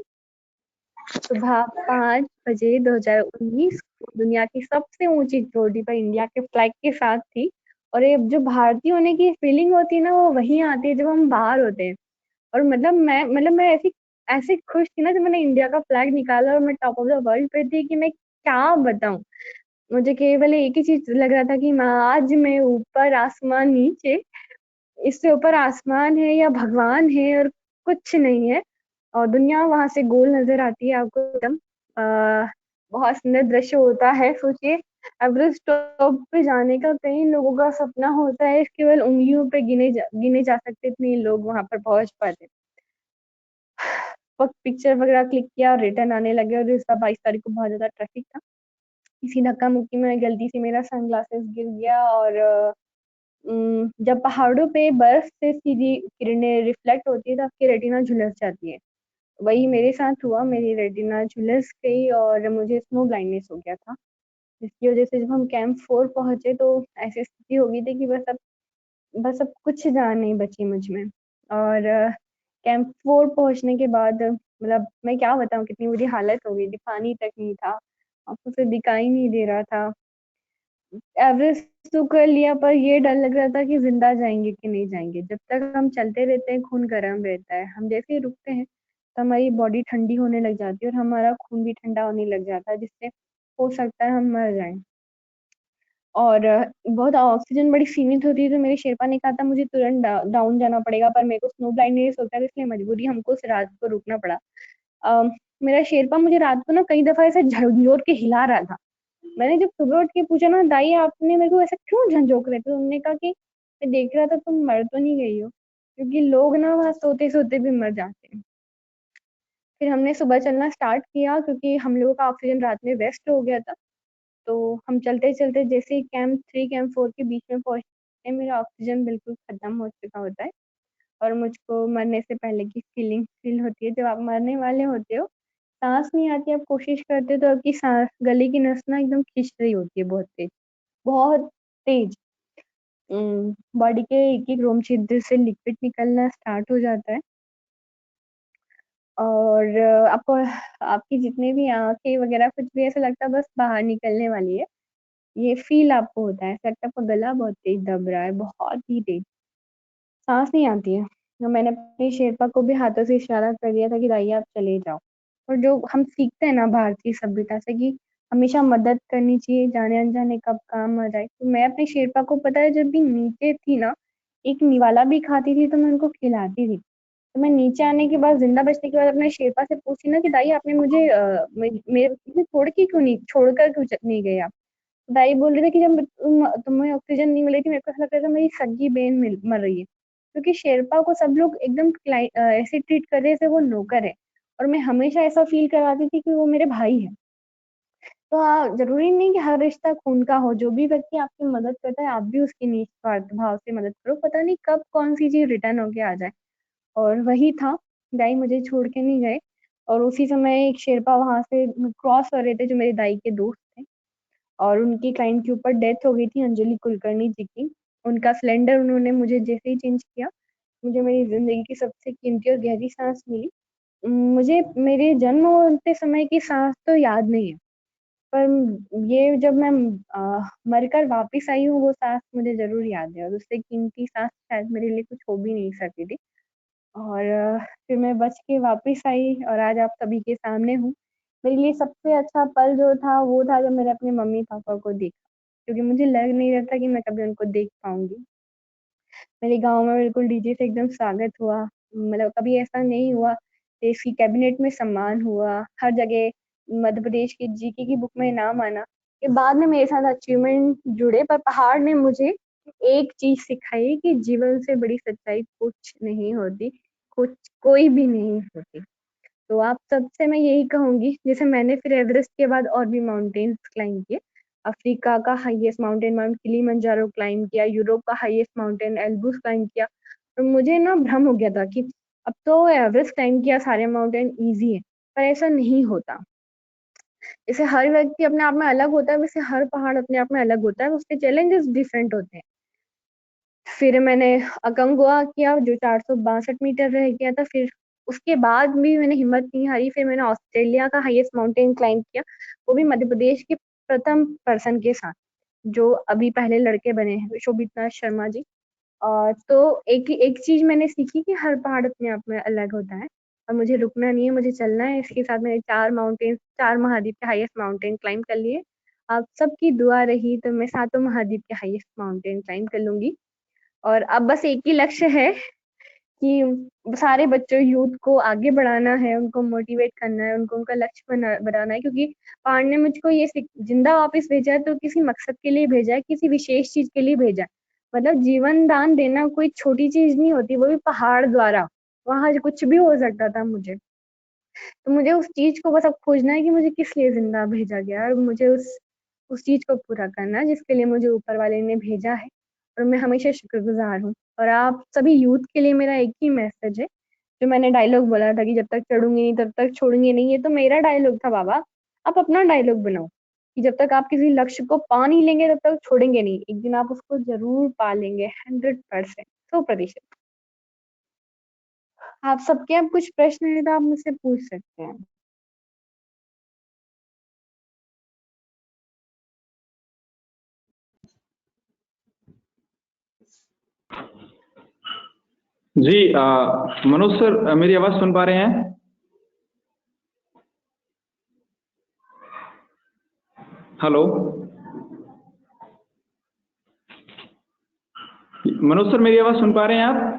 सुबह 5 बजे 2019 दुनिया की सबसे ऊंची चोटी पर इंडिया के फ्लैग के साथ थी। और ये जो भारतीय होने की फीलिंग होती है ना, वो वही आती है जब हम बाहर होते हैं। और मतलब मैं ऐसी ऐसी खुश थी ना जब मैंने इंडिया का फ्लैग निकाला और मैं टॉप ऑफ द वर्ल्ड पे थी कि मैं क्या बताऊं। मुझे केवल एक ही चीज लग रहा था कि आज मैं ऊपर आसमान नीचे, इससे ऊपर आसमान है या भगवान है और कुछ नहीं है। और दुनिया वहां से गोल नजर आती है आपको एकदम। बहुत सुंदर दृश्य होता है। सोचिए, एवरेस्ट टॉप पे जाने का कई लोगों का सपना होता है, केवल उंगलियों पे गिने जा सकते इतने लोग वहां पर पहुंच पाते। वक्त पिक्चर वगैरह क्लिक किया और रिटर्न आने लगे। और इस 22 तारीख को बहुत ज्यादा ट्रैफिक था। इसी धक्का मुक्की में गलती से मेरा सनग्लासेस गिर गया। और जब पहाड़ों पे बर्फ से सीधी किरणें रिफ्लेक्ट होती है तो आपकी रेटिना झुलस जाती है। वही मेरे साथ हुआ, मेरी रेटिना झुलस गई और मुझे स्नो ब्लाइंडनेस हो गया था। जिसकी वजह से जब हम कैंप 4 पहुंचे तो ऐसी स्थिति हो गई थी कि बस अब कुछ जान नहीं बची मुझ में। और कैंप 4 पहुंचने के बाद मतलब मैं क्या बताऊं कितनी बुरी हालत हो गई थी। पानी तक नहीं था, आंखों से दिखाई नहीं दे रहा था। एवरेस्ट तो कर लिया, पर ये डर लग रहा था कि जिंदा जाएंगे कि नहीं जाएंगे। जब तक हम चलते रहते हैं खून गर्म रहता है, हम जैसे ही रुकते हैं तो हमारी बॉडी ठंडी होने लग जाती है और हमारा खून भी ठंडा होने लग जाता है, जिससे हो सकता है हम मर जाएं। और बहुत ऑक्सीजन बड़ी सीमित होती है। तो मेरे शेरपा ने कहा था मुझे तुरंत डाउन जाना पड़ेगा, पर मेरे को स्नो ब्लाइंडनेस होता है इसलिए मजबूरी हमको उस रात को रुकना पड़ा। मेरा शेरपा मुझे रात को ना कई दफा ऐसे झकझोर के हिला रहा था। मैंने जब सुबह उठ के पूछा ना, दाई आपने मेरे को ऐसा क्यों झंझोक रहे थे, उन्होंने कहा कि मैं देख रहा था तुम मर तो नहीं गई हो, क्योंकि लोग ना वहाँ सोते सोते भी मर जाते हैं। फिर हमने सुबह चलना स्टार्ट किया क्योंकि हम लोगों का ऑक्सीजन रात में वेस्ट हो गया था। तो हम चलते चलते जैसे ही कैंप 3 कैंप 4 के बीच में पहुंचते, मेरा ऑक्सीजन बिल्कुल खत्म हो चुका होता है और मुझको मरने से पहले की फीलिंग फील होती है। जब आप मरने वाले होते हो, सांस नहीं आती, आप कोशिश करते हो तो आपकी सांस, गले की नस ना एकदम खिंच रही होती है, बहुत तेज, बहुत तेज। बॉडी के एक एक रोम छिद्र से लिक्विड निकलना स्टार्ट हो जाता है। और आपको, आपकी जितने भी आंखें वगैरह कुछ भी ऐसा लगता है बस बाहर निकलने वाली है, ये फील आपको होता है। ऐसा लगता है आपका गला बहुत तेज दब रहा है, बहुत ही तेज, सांस नहीं आती है। तो मैंने अपने शेरपा को भी हाथों से इशारा कर दिया था कि दाइया आप चले जाओ। और जो हम सीखते हैं ना भारतीय सभ्यता से कि हमेशा मदद करनी चाहिए, जाने अनजाने कब काम आ जाए। तो मैं अपने शेरपा को, पता है, जब भी नीचे थी ना, एक निवाला भी खाती थी तो मैं उनको खिलाती थी। तो मैं नीचे आने के बाद, जिंदा बचने के बाद, अपने शेरपा से पूछी ना कि दाई आपने मुझे मेरे छोड़कर क्यों नहीं गए आप। दाई बोल रहे थे कि जब तुम्हें ऑक्सीजन नहीं मिल रही थी, मेरे को ऐसा लग रहा था मेरी सगी बहन मर रही है, क्योंकि शेरपा को सब लोग एकदम ऐसे ट्रीट कर रहे थे वो नौकर है। और मैं हमेशा ऐसा फील करवाती थी कि वो मेरे भाई है। तो हाँ, जरूरी नहीं कि हर रिश्ता खून का हो। जो भी व्यक्ति आपकी मदद करता है, आप भी उसकी निस्वार्थ भाव से मदद करो। पता नहीं कब कौन सी चीज रिटर्न होके आ जाए। और वही था, दाई मुझे छोड़ के नहीं गए। और उसी समय एक शेरपा वहां से क्रॉस कर रहे थे जो मेरे दाई के दोस्त थे, और उनकी क्लाइंट के ऊपर डेथ हो गई थी, अंजलि कुलकर्णी जी की। उनका सिलेंडर उन्होंने मुझे जैसे ही चेंज किया, मुझे मेरी जिंदगी की सबसे कीमती और गहरी सांस मिली। मुझे मेरे जन्म होते समय की सांस तो याद नहीं है, पर ये जब मैं मरकर वापिस आई हूँ वो सांस मुझे जरूर याद है। और उससे कीमती सांस शायद मेरे लिए कुछ हो भी नहीं सकती थी। और फिर मैं बच के वापस आई और आज आप सभी के सामने हूँ। मेरे लिए सबसे अच्छा पल जो था वो था जब मैंने अपने मम्मी पापा को देखा, क्योंकि मुझे लग नहीं रहा था कि मैं कभी उनको देख पाऊंगी। मेरे गांव में बिल्कुल डीजे से एकदम स्वागत हुआ, मतलब कभी ऐसा नहीं हुआ। देश की कैबिनेट में सम्मान हुआ, हर जगह मध्य प्रदेश की जीके की बुक में नाम आना। ये बाद में मेरे साथ अचीवमेंट जुड़े, पर पहाड़ ने मुझे एक चीज सिखाई कि जीवन से बड़ी सच्चाई कुछ नहीं होती, कुछ कोई भी नहीं होती। तो आप सबसे मैं यही कहूंगी, जैसे मैंने फिर एवरेस्ट के बाद और भी माउंटेन्स क्लाइंब किए। अफ्रीका का highest mountain mount Kilimanjaro climb किया, यूरोप का हाईएस्ट माउंटेन एल्ब्रूस क्लाइंब किया। और मुझे ना भ्रम हो गया था कि अब तो एवरेस्ट क्लाइंब किया, सारे माउंटेन इजी है, पर ऐसा नहीं होता। जैसे हर व्यक्ति अपने आप में अलग होता है, वैसे हर पहाड़ अपने आप में अलग होता है, उसके चैलेंजेस डिफरेंट होते हैं। फिर मैंने अकंगुआ किया जो 462 मीटर रह गया था। फिर उसके बाद भी मैंने हिम्मत नहीं हारी, फिर मैंने ऑस्ट्रेलिया का हाईएस्ट माउंटेन क्लाइंब किया, वो भी मध्य प्रदेश के प्रथम पर्सन के साथ, जो अभी पहले लड़के बने हैं, शोभितनाथ शर्मा जी। और तो एक चीज मैंने सीखी कि हर पहाड़ अपने आप में अलग होता है और मुझे रुकना नहीं है, मुझे चलना है। इसके साथ मैंने 4 माउंटेन, 4 महाद्वीप के हाईएस्ट माउंटेन क्लाइंब कर लिए। आप सबकी दुआ रही तो मैं 7 महाद्वीप के हाईएस्ट माउंटेन क्लाइंब कर लूंगी। और अब बस एक ही लक्ष्य है कि सारे बच्चों यूथ को आगे बढ़ाना है, उनको मोटिवेट करना है, उनको उनका लक्ष्य बनाना है। क्योंकि पहाड़ ने मुझको ये जिंदा वापस भेजा है तो किसी मकसद के लिए भेजा है, किसी विशेष चीज के लिए भेजा है। मतलब जीवन दान देना कोई छोटी चीज नहीं होती, वो भी पहाड़ द्वारा। वहां कुछ भी हो सकता था मुझे, तो मुझे उस चीज को बस अब खोजना है कि मुझे किस लिए जिंदा भेजा गया और मुझे उस चीज को पूरा करना है जिसके लिए मुझे ऊपर वाले ने भेजा है। और मैं हमेशा शुक्रगुजार हूँ। और आप सभी यूथ के लिए मेरा एक ही मैसेज है, जो मैंने डायलॉग बोला था कि जब तक चढ़ूंगी नहीं तब तक छोड़ूंगी नहीं, ये तो मेरा डायलॉग था बाबा। आप अपना डायलॉग बनाओ कि जब तक आप किसी लक्ष्य को पा नहीं लेंगे तब तक छोड़ेंगे नहीं, एक दिन आप उसको जरूर पा लेंगे, 100%, 100%। आप सबके अब कुछ प्रश्न है तो आप मुझसे पूछ सकते हैं। जी मनोज सर, मेरी आवाज सुन पा रहे हैं? हेलो मनोज सर, मेरी आवाज सुन पा रहे हैं आप?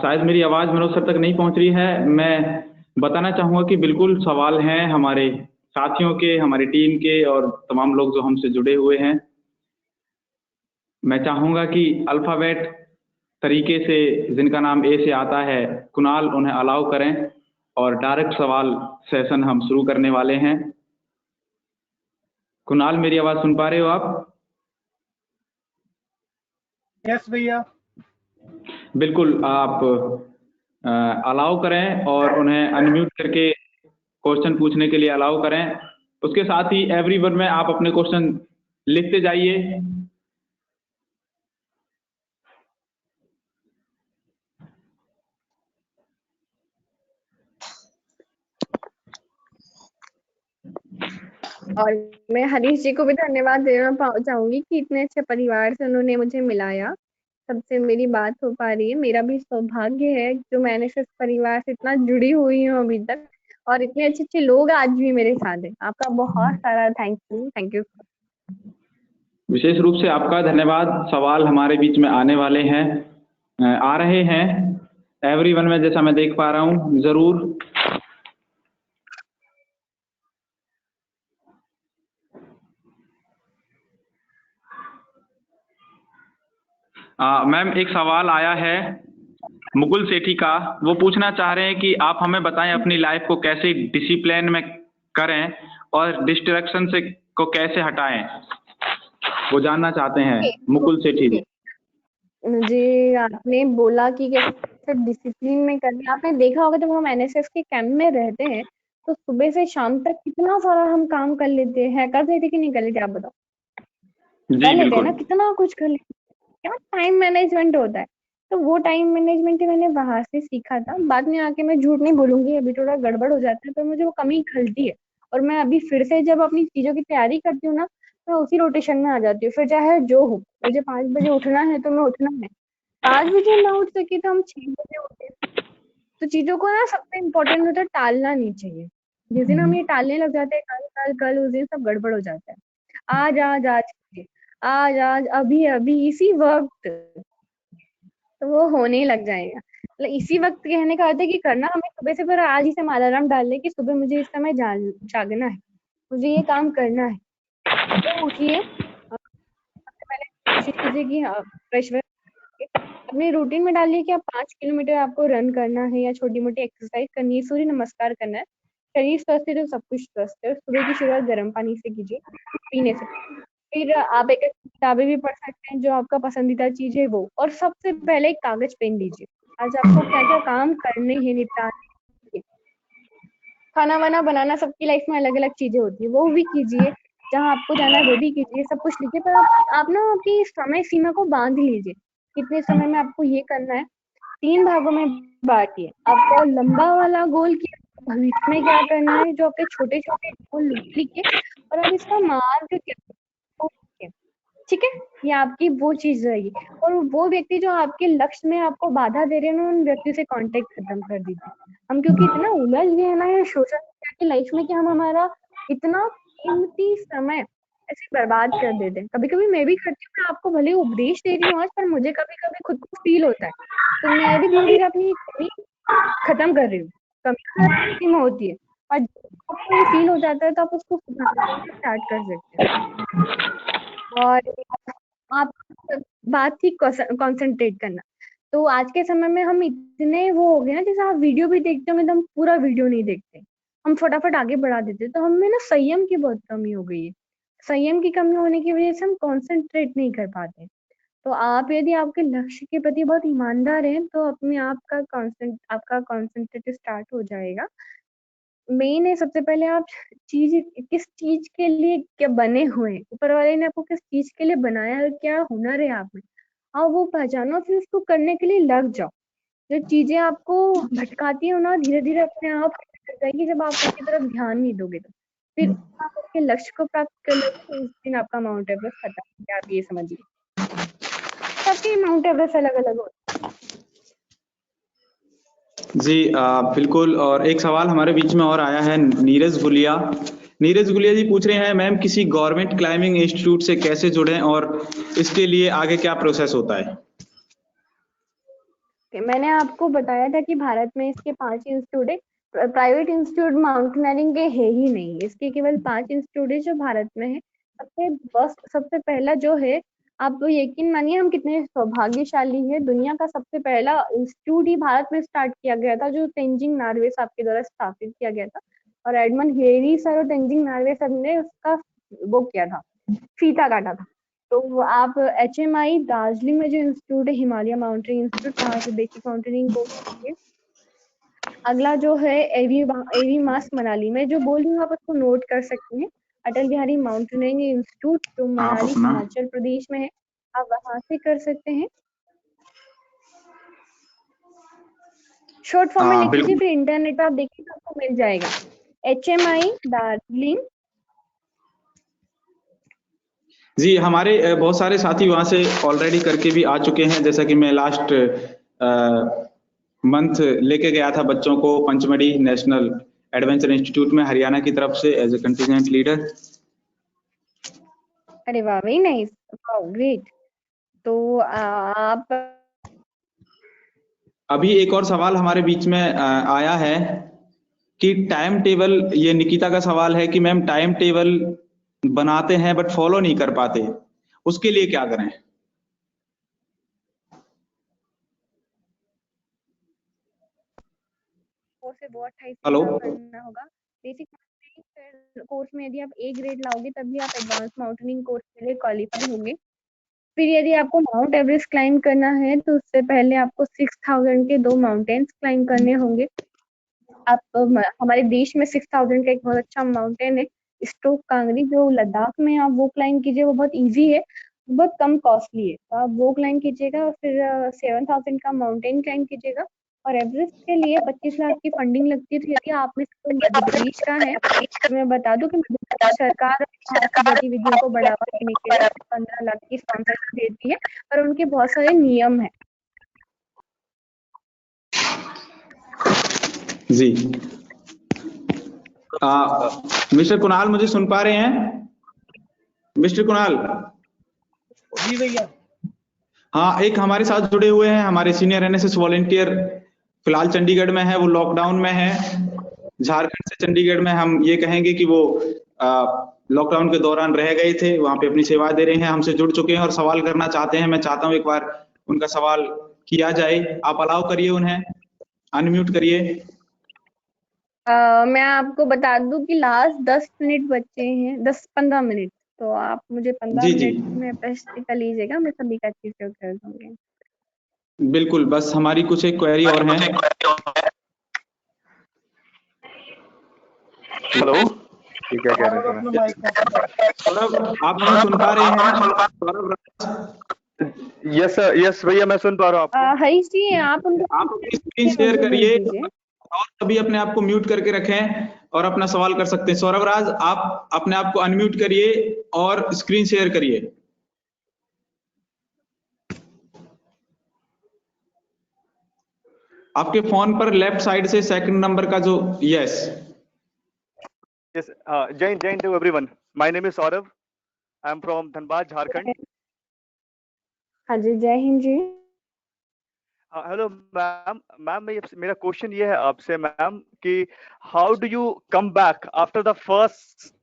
शायद मेरी आवाज मनोज सर तक नहीं पहुंच रही है। मैं बताना चाहूंगा कि बिल्कुल सवाल हैं हमारे साथियों के, हमारी टीम के और तमाम लोग जो हमसे जुड़े हुए हैं। मैं चाहूंगा कि अल्फाबेट तरीके से जिनका नाम ए से आता है, कुणाल, उन्हें अलाउ करें और डायरेक्ट सवाल सेशन हम शुरू करने वाले हैं। कुणाल, मेरी आवाज सुन पा रहे हो आप? यस भैया। बिल्कुल, आप अलाउ करें और उन्हें अनम्यूट करके क्वेश्चन पूछने के लिए अलाउ करें। उसके साथ ही एवरीवन में आप अपने क्वेश्चन लिखते जाइए। और मैं हरीश जी को भी धन्यवाद देना चाहूंगी कि इतने अच्छे परिवार से उन्होंने मुझे मिलाया, सबसे मेरी बात हो पा रही है। मेरा भी सौभाग्य है जो मैंने सिर्फ परिवार से इतना जुड़ी हुई हूँ अभी तक, और इतने अच्छे अच्छे लोग आज भी मेरे साथ हैं। आपका बहुत सारा थैंक यू, थैंक यू। विशेष रूप से आपका धन्यवाद। सवाल हमारे बीच में आने वाले हैं, आ रहे हैं एवरीवन में, जैसा मैं देख पा रहा हूँ। जरूर मैम, एक सवाल आया है मुकुल सेठी का। वो पूछना चाह रहे हैं कि आप हमें बताएं अपनी लाइफ को कैसे डिसिप्लिन में करें और डिस्ट्रैक्शन से को कैसे हटाएं। वो जानना चाहते हैं मुकुल सेठी जी। मुझे आपने बोला कि कैसे डिसिप्लिन में करना, आपने देखा होगा जब हम एनएसएस के कैंप में रहते हैं तो सुबह से शाम तक कितना सारा हम काम कर लेते हैं। कर लेते कि नहीं कर लेते, आप बताओ। जी कर लेते हैं बिल्कुल। ना, कितना कुछ कर लेते हैं। क्या टाइम मैनेजमेंट होता है। तो वो टाइम मैनेजमेंट मैंने वहां से सीखा था। बाद में आके मैं झूठ नहीं बोलूंगी, अभी थोड़ा गड़बड़ हो जाता है, तो मुझे वो कमी खलती है। और मैं अभी फिर से जब अपनी चीजों की तैयारी करती हूँ ना, मैं उसी रोटेशन में आ जाती हूँ। फिर चाहे जो हो, मुझे 5 बजे उठना है तो मैं उठना है। 5 बजे ना उठ सकी तो हम 6 बजे उठे। तो चीजों को ना सबसे इम्पोर्टेंट होता है टालना नहीं चाहिए। जिस दिन हम ये टालने लग जाते हैं कल कल कल, उस दिन सब गड़बड़ हो जाता है। आज आज आज कीजिए, आज आज अभी अभी इसी वक्त, तो वो होने लग जाएगा। मतलब इसी वक्त कहने का अर्थ है कि करना हमें सुबह से, पर आज ही से अलार्म डाल ले कि सुबह मुझे इस समय जागना है, मुझे ये काम करना है। तो उठिए, सबसे पहले कोशिश कीजिए कि फ्रेश अपने रूटीन में डालिए कि आप 5 किलोमीटर आपको रन करना है या छोटी मोटी एक्सरसाइज करनी है, सूर्य नमस्कार करना है। शरीर स्वस्थ है तो सब कुछ स्वस्थ है। सुबह की शुरुआत गर्म पानी से कीजिए, पीने से। फिर आप एक किताबें भी पढ़ सकते हैं, जो आपका पसंदीदा चीज है वो। और सबसे पहले एक कागज पेन लीजिए, आज आपको क्या क्या काम करने हैं, निपटाने हैं। खाना वाना बनाना सबकी लाइफ में अलग अलग चीजें होती है, वो भी कीजिए। जहाँ आपको जाना है वो भी कीजिए, सब कुछ लिखिए। पर आप ना आपकी समय सीमा को बांध लीजिए, कितने समय में आपको ये करना है। 3 भागों में बांटिए, आपको लंबा वाला गोल क्या, भविष्य में क्या करना है, जो आपके छोटे छोटे गोल लिखिए। और अब इसका मार्ग क्या है, ठीक है, ये आपकी वो चीज रहेगी। और वो व्यक्ति जो आपके लक्ष्य में आपको बाधा दे रहे हैं ना, उन व्यक्ति से कांटेक्ट खत्म कर दीजिए। हम क्योंकि इतना उलझ गए हैं ना ये सोशल मीडिया की लाइफ में कि हम हमारा इतना कीमती समय ऐसे बर्बाद कर देते हैं। कभी कभी मैं भी करती हूँ, मैं आपको भले उपदेश दे रही हूँ आज, पर मुझे कभी कभी खुद को फील होता है, तो मैं भी धीरे धीरे अपनी कमी खत्म कर रही हूँ। कमी तो हर किसी में होती है, और जब आपको ये फील हो जाता है तो आप उसको सुधारना स्टार्ट कर सकते हैं। और आप बात थी कंसंट्रेट करना। तो आज के समय में हम इतने वो हो गए ना, जैसे आप वीडियो भी देखते होंगे तो हम पूरा वीडियो नहीं देखते, हम फटाफट आगे बढ़ा देते। तो हमें ना संयम की बहुत कमी हो गई है। संयम की कमी होने की वजह से हम कंसंट्रेट नहीं कर पाते। तो आप यदि आपके लक्ष्य के प्रति बहुत ईमानदार हैं तो अपने आपका कंसंट्रेट स्टार्ट हो जाएगा। मेन है, सबसे पहले आप चीज किस चीज के लिए क्या बने हुए हैं, ऊपर वाले ने आपको किस चीज के लिए बनाया है, क्या हुनर है आप में, आप वो पहचानो, फिर उसको करने के लिए लग जाओ। जो चीजें आपको भटकाती है ना, धीरे धीरे अपने आप हट जाएगी, जब आप उसकी तरफ ध्यान नहीं दोगे तो। फिर आप अपने लक्ष्य को प्राप्त कर लोगे तो उस दिन आपका माउंट एवरेस्ट खत्म हो गया, आप ये समझिए। सबके माउंट एवरेस्ट अलग अलग होते हैं। जी बिल्कुल। और एक सवाल हमारे बीच में और आया है, नीरज गुलिया। नीरज गुलिया जी पूछ रहे हैं, मैम किसी गवर्नमेंट क्लाइंबिंग इंस्टीट्यूट से कैसे जुड़ें और इसके लिए आगे क्या प्रोसेस होता है? मैंने आपको बताया था कि भारत में इसके 5 इंस्टीट्यूट है। प्राइवेट इंस्टीट्यूट माउंटेनियरिंग के है ही नहीं, इसके केवल 5 इंस्टीट्यूट है जो भारत में है। सबसे पहला जो है, आप तो यकीन मानिए हम कितने सौभाग्यशाली है। दुनिया का सबसे पहला इंस्टीट्यूट ही भारत में स्टार्ट किया गया था, जो तेंजिंग नार्वे साहब के द्वारा स्थापित किया गया था। और एडमंड हेरी सर और तेंजिंग नार्वे सर ने उसका वो किया था, फीता काटा था। तो आप HMI दार्जिलिंग में जो इंस्टीट्यूट है, हिमालय माउंटेनिंग इंस्टीट्यूट, वहां से बेसिक माउंटेनिंग कोर्स कीजिए। अगला जो है एवी मास मनाली में, जो बोल रही हूँ आप उसको नोट कर सकते हैं। अटल बिहारी माउंटेनियरिंग इंस्टीट्यूट, जो आप मनाली अपना हिमाचल प्रदेश में है, आप वहां से कर सकते हैं। शॉर्ट फॉर्म में लिख लीजिए, बिल्कुल फिर इंटरनेट पर आप देखिए तो आपको मिल जाएगा। HMI दार्जिलिंग। जी, हमारे बहुत सारे साथी वहां से ऑलरेडी करके भी आ चुके हैं। जैसा कि मैं लास्ट मंथ लेके गया था बच्चों को पंचमढ़ी नेशनल एडवेंचर इंस्टीट्यूट में, हरियाणा की तरफ से एज ए कंटिजेंट लीडर। अरे वाह, वेरी नाइस, ग्रेट। तो आप अभी एक और सवाल हमारे बीच में आया है कि टाइम टेबल, ये निकिता का सवाल है कि मैम टाइम टेबल बनाते हैं बट फॉलो नहीं कर पाते, उसके लिए क्या करें? कोर्स है वो 28 दिन हेलो। का करना होगा। बेसिक कोर्स में यदि आप A ग्रेड लाओगे तभी आप एडवांस माउंटेनिंग कोर्स के लिए क्वालिफाई होंगे। फिर यदि आपको माउंट एवरेस्ट क्लाइंब करना है तो उससे पहले आपको 6000 के 2 माउंटेन्स क्लाइंब करने होंगे। आप हमारे देश में 6000 का एक बहुत अच्छा माउंटेन है, स्टोक कांगरी, जो लद्दाख में, आप वो क्लाइंब कीजिए, वो बहुत इजी है, बहुत कम कॉस्टली है, तो आप वो क्लाइंब कीजिएगा। और फिर 7000 का माउंटेन क्लाइंब कीजिएगा। और एवरेस्ट के लिए 25 लाख की फंडिंग लगती है। तो यदि आप में से कोई मध्य प्रदेश का है तो मैं बता दूं कि मध्य प्रदेश सरकार साहसी गतिविधियों को बढ़ावा देने के लिए 15 लाख की स्पॉन्सरशिप देती है, और उनके बहुत सारे नियम है। जी। मिस्टर कुणाल, मुझे सुन पा रहे हैं? मिस्टर कुणाल। जी भैया। हाँ, एक हमारे साथ जुड़े हुए हैं हमारे सीनियर एनएसएस वॉलेंटियर, फिलहाल चंडीगढ़ में है, वो लॉकडाउन में है। झारखंड से चंडीगढ़ में हम ये कहेंगे कि वो लॉकडाउन के दौरान रह गए थे, वहां पे अपनी सेवा दे रहे हैं, हमसे जुड़ चुके हैं और सवाल करना चाहते हैं। मैं चाहता हूं एक बार उनका सवाल किया जाए। आप अलाउ करिए उन्हें, अनम्यूट करिए। मैं आपको बता दूं कि लास्ट 10 मिनट बचे हैं, 10-15 मिनट, तो आप मुझे 15 जी जी, मिनट में प्रश्न कर लीजिएगा, मैं सभी का अच्छे से उत्तर दूंगी। बिल्कुल। बस हमारी कुछ एक क्वेरी और है। हेलो, ठीक है, कह रहे थे मैं। सौरभ, आप हमें सुन पा रहे हैं? सौरभ, यस सर, यस भैया, मैं सुन पा रहा हूँ आपको। हरीश जी, आप आप अपनी स्क्रीन शेयर करिए और सभी अपने आप को म्यूट करके रखें और अपना सवाल कर सकते हैं। सौरभ राज, आप अपने आप को अनम्यूट करिए और स्क्रीन शेयर करिए। आपके फोन पर लेफ्ट साइड से सेकंड नंबर का जो यस। यस, जय हिंद to everyone. My name is Saurabh, I am from Dhanbad, Jharkhand. हाँ जी, जय हिंद जी। Hello ma'am. मेरा क्वेश्चन ये है आपसे मैम कि how do you come back after the first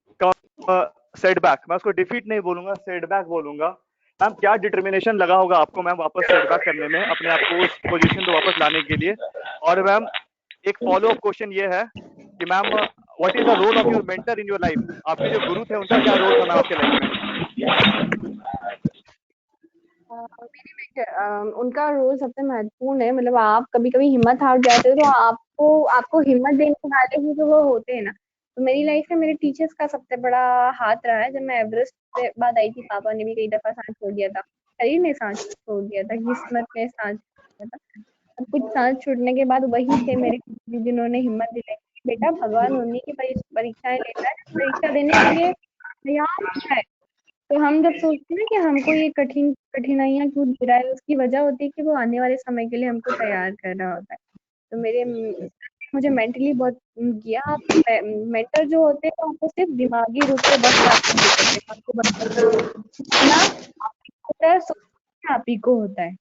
setback? मैं उसको डिफीट नहीं बोलूंगा, सेटबैक बोलूंगा। मैम, क्या डिटर्मिनेशन लगा होगा आपको मैम वापस सेटबैक करने में, अपने आप को उस पोजीशन पे वापस लाने के लिए? और मैम, एक फॉलो अप क्वेश्चन ये है कि ma'am, what is the role of your mentor in your life? आपके जो गुरु थे उनका क्या रोल था मैम आपके लाइफ में? उनका रोल सबसे महत्वपूर्ण है। मतलब आप कभी कभी हिम्मत हार जाते हो तो आपको हिम्मत देने वाले ही तो वो होते हैं ना। तो मेरी लाइफ में मेरे टीचर्स का सबसे बड़ा हाथ रहा है। जब मैं एवरेस्ट से बाद आई थी, पापा ने भी कई दफा सांस छोड़ दिया था, शरीर ने सांस छोड़ दिया था, किस्मत ने सांस छोड़ दिया था। सब कुछ सांस छूटने के बाद वही थे मेरे गुरुजी जिन्होंने हिम्मत दिलाई कि बेटा, भगवान उन्हीं की परीक्षाएं लेता है, परीक्षा देने के लिए तैयार होता है। तो हम जब सोचते हैं ना कि हमको ये कठिनाइयां क्यों दे रहा है, उसकी वजह होती है कि वो आने वाले समय के लिए हमको तैयार कर रहा होता है। तो मुझे मेंटली बहुत किया। आप मेंटर जो होते हैं वो आपको सिर्फ दिमागी रूप से बस आपको बताना होता है, सोचना आप ही को होता है।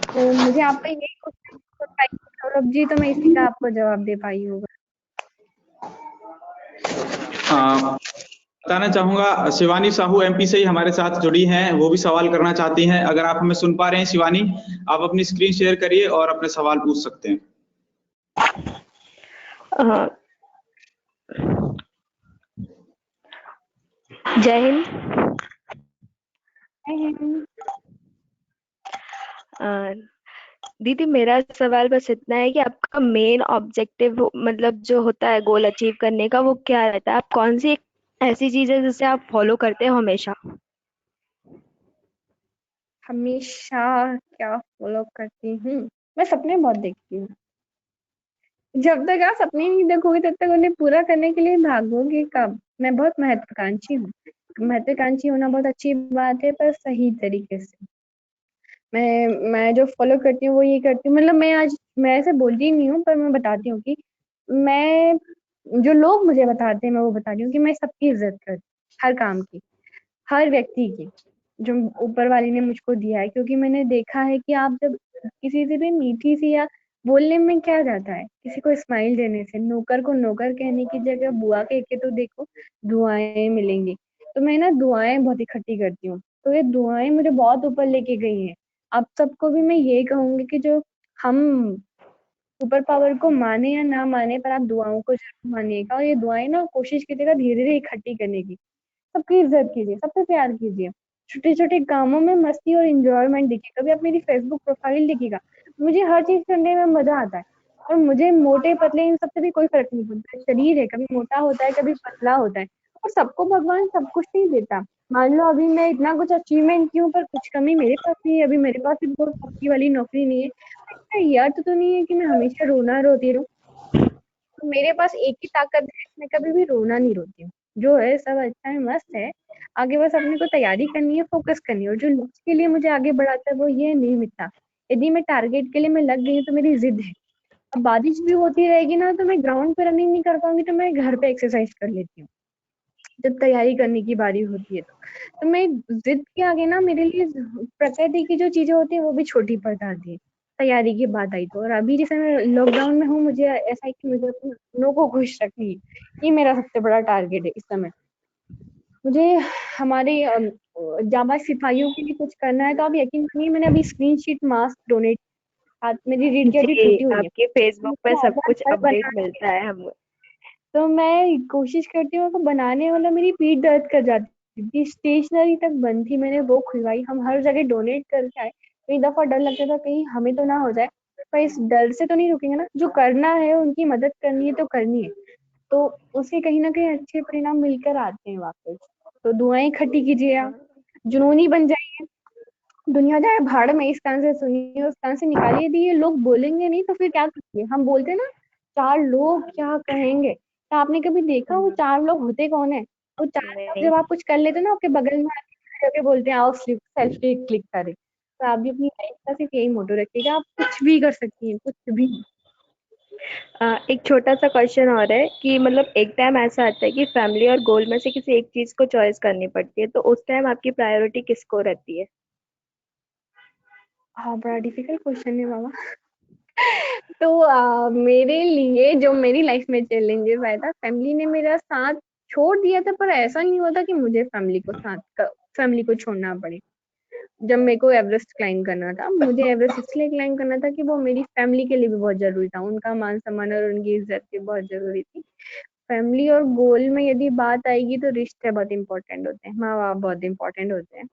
तो मुझे आपका यही क्वेश्चन सौरभ जी, तो मैं इसी का आपको जवाब दे पाई होगा। बताना चाहूंगा, शिवानी साहू एमपी से ही हमारे साथ जुड़ी हैं, वो भी सवाल करना चाहती हैं। अगर आप हमें सुन पा रहे हैं शिवानी, आप अपनी स्क्रीन शेयर करिए और अपने सवाल पूछ सकते हैं। जय हिंद। दीदी, मेरा सवाल बस इतना है कि आपका मेन ऑब्जेक्टिव मतलब जो होता है गोल अचीव करने का, वो क्या रहता है? आप कौन सी ऐसी चीज है जिसे आप फॉलो करते हो हमेशा? हमेशा क्या फॉलो करती हूँ? मैं सपने बहुत देखती हूँ। जब तक आप सपने नहीं देखोगे तब तक उन्हें पूरा करने के लिए भागोगे कब? मैं बहुत महत्वाकांक्षी हूँ। महत्वाकांक्षी होना बहुत अच्छी बात है, पर सही तरीके से। मैं जो फॉलो करती हूँ वो ये करती हूँ। मतलब मैं ऐसे बोलती नहीं हूँ, पर मैं बताती हूँ कि मैं जो लोग मुझे बताते हैं मैं वो बताती हूँ कि मैं सबकी इज्जत करती हूँ, हर काम की, हर व्यक्ति की जो ऊपर वाले ने मुझको दिया है। क्योंकि मैंने देखा है कि आप जब किसी से भी मीठी सी या बोलने में क्या जाता है, किसी को स्माइल देने से, नौकर को नौकर कहने की जगह बुआ कह के तो देखो, दुआएं मिलेंगी। तो मैं ना दुआएं बहुत इकट्ठी करती हूँ, तो ये दुआएं मुझे बहुत ऊपर लेके गई हैं। आप सबको भी मैं ये कहूंगी कि जो हम सुपर पावर को माने या ना माने, पर आप दुआओं को जरूर मानिएगा। और ये दुआएं ना कोशिश कीजिएगा धीरे धीरे इकट्ठी करने की। सबकी इज्जत कीजिए, सबसे प्यार कीजिए। छोटे छोटे कामों में मस्ती और इंजॉयमेंट देखिए। कभी आप मेरी फेसबुक प्रोफाइल देखिएगा, मुझे हर चीज करने में मजा आता है। और मुझे मोटे पतले इन सबसे भी कोई फर्क नहीं पड़ता। शरीर है, कभी मोटा होता है, कभी पतला होता है, और सबको भगवान सब कुछ नहीं देता। मान लो अभी मैं इतना कुछ अचीवमेंट की हूँ, पर कुछ कमी मेरे पास नहीं है। अभी मेरे पास भी बहुत पक्की वाली नौकरी नहीं है। ये अर्थ तो नहीं है कि मैं हमेशा रोना रोती रहूं। तो मेरे पास एक ही ताकत है, मैं कभी भी रोना नहीं रोती हूँ। जो है सब अच्छा है, मस्त है। आगे बस अपने को तैयारी करनी है, फोकस करनी है, और जो लक्ष्य के लिए मुझे आगे बढ़ाता है वो ये नहीं मिटता। यदि मैं टारगेट के लिए मैं लग गई हूँ तो मेरी जिद है। अब बारिश भी होती रहेगी ना तो मैं ग्राउंड पे रनिंग नहीं कर पाऊंगी, तो मैं घर पे एक्सरसाइज कर लेती हूँ जब तैयारी करने की बारी होती है। तो मैं जिद के आगे ना मेरे लिए प्रकृति की जो चीजें होती है वो भी छोटी पड़ जाती है तैयारी की बात आई तो। और अभी जैसे मैं लॉकडाउन में हूँ, मुझे ऐसा है कि मुझे अपने अपनों को खुश रखनी है, ये मेरा सबसे बड़ा टारगेट है इस समय। मुझे हमारे जाबाज सिपाहियों के लिए कुछ करना है। तो आप यकीन मानिए मैंने अभी स्क्रीनशीट मास्क डोनेट, मेरी रीढ़ की हड्डी जी, टूटी हुई है, आपके फेसबुक पे मुझे सब आधा कुछ घर अपडेट बनाना है। मिलता है हम। तो मैं कोशिश करती हूँ, तो बनाने वाला मेरी पीठ दर्द कर जाती थी, स्टेशनरी तक बंद थी, मैंने वो खुलवाई। हम हर जगह डोनेट करके आए, कई दफा डर लगता था कहीं हमें तो ना हो जाए, पर इस डर से तो नहीं रुकेंगे ना। जो करना है उनकी मदद करनी है तो करनी है, तो उसके कहीं ना कहीं अच्छे परिणाम मिलकर आते हैं वापस। तो दुआएं इकट्ठी कीजिए, आप जुनूनी बन जाइए, दुनिया जाए भाड़ में, इस कान से सुनिए उस कान से निकालिए। यदि ये लोग बोलेंगे नहीं तो फिर क्या करेंगे? हम बोलते हैं ना, 4 लोग क्या कहेंगे। तो आपने कभी देखा वो 4 लोग होते कौन है? वो 4 लोग नहीं, जब आप कुछ कर लेते हो ना, आपके बगल में आके खड़े होके बोलते हैं आओ सेल्फी क्लिक करें। तो आप भी अपनी लाइफ का सिर्फ यही मोटो रखिएगा, आप कुछ भी कर सकती हैं, कुछ भी। एक छोटा सा क्वेश्चन और है कि मतलब एक टाइम ऐसा आता है कि फैमिली और गोल में से किसी एक चीज को चॉइस करनी पड़ती है, तो उस टाइम आपकी प्रायोरिटी किसको रहती है? हाँ, बड़ा डिफिकल्ट क्वेश्चन है बाबा। तो मेरे लिए जो मेरी लाइफ में चैलेंजेस आया था, फैमिली ने मेरा साथ छोड़ दिया था, पर ऐसा नहीं होता कि मुझे फैमिली को छोड़ना पड़े। जब मेरे को एवरेस्ट क्लाइंब करना था, मुझे एवरेस्ट इसलिए क्लाइंब करना था कि वो मेरी फैमिली के लिए भी बहुत जरूरी था, उनका मान सम्मान और उनकी इज्जत भी बहुत जरूरी थी। फैमिली और गोल में यदि बात आएगी तो रिश्ते बहुत इंपॉर्टेंट होते हैं, माँ बाप बहुत इंपॉर्टेंट होते हैं।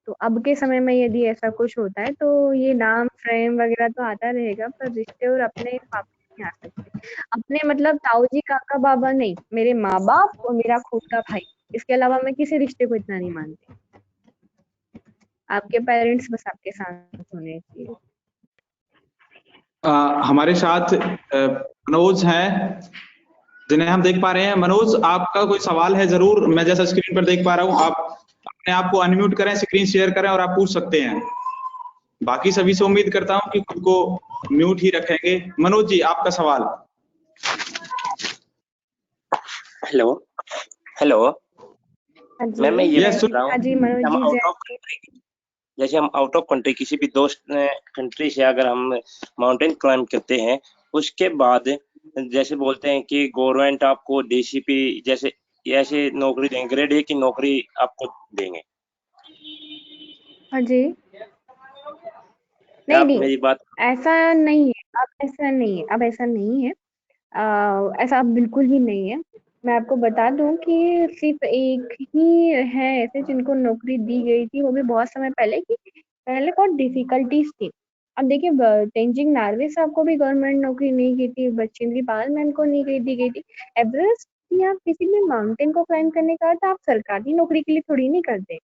तो अब के समय में यदि ऐसा कुछ होता है तो ये नाम फ्रेम वगैरह तो आता रहेगा, पर रिश्ते और अपने वापस नहीं आ सकते। अपने मतलब ताऊ जी काका बाबा नहीं, मेरे माँ बाप और मेरा खुद का भाई, इसके अलावा मैं किसी रिश्ते को इतना नहीं मानती। आपके पेरेंट्स बस आपके साथ होने चाहिए। हमारे साथ मनोज हैं, जिन्हें हम देख पा रहे हैं। मनोज, आपका कोई सवाल है जरूर, मैं जैसा स्क्रीन पर देख पा रहा हूँ। आप अपने आप को अनम्यूट करें, स्क्रीन शेयर करें और आप पूछ सकते हैं। बाकी सभी से उम्मीद करता हूँ कि खुद को म्यूट ही रखेंगे। मनोज जी, आपका सवाल। हेलो हेलो हाँ जी, मैम, मैं ये यस, पूछ रहा हाँ हूँ जी मनोज हम जी, आउट ऑफ कंट्री, जैसे हम आउट ऑफ कंट्री किसी भी दोस्त कंट्री से अगर हम माउंटेन क्लाइंब करते हैं, उसके बाद जैसे बोलते हैं कि गवर्नमेंट आपको डीसीपी जैसे ऐसे नौकरी देंगे, ग्रेड ए की नौकरी आपको देंगे। हाँ जी। क्या नहीं आप नहीं, मेरी बात? ऐसा नहीं है, अब ऐसा नहीं है, अब ऐसा नहीं है। ऐसा अब बिल्कुल ही नहीं है। मैं आपको बता दूं कि सिर्फ एक ही है ऐसे जिनको नौकरी दी गई थी, वो भी बहुत समय पहले की। पहले बहुत डिफिकल्टीज थी। अब देखिए, तेंजिंग नार्वे साहब को भी गवर्नमेंट नौकरी नहीं की थी, बछेंद्री पाल मैम को नहीं दी गई थी। एवरेस्ट या किसी भी माउंटेन को क्लाइंब करने का तो आप सरकारी नौकरी के लिए थोड़ी नहीं करते,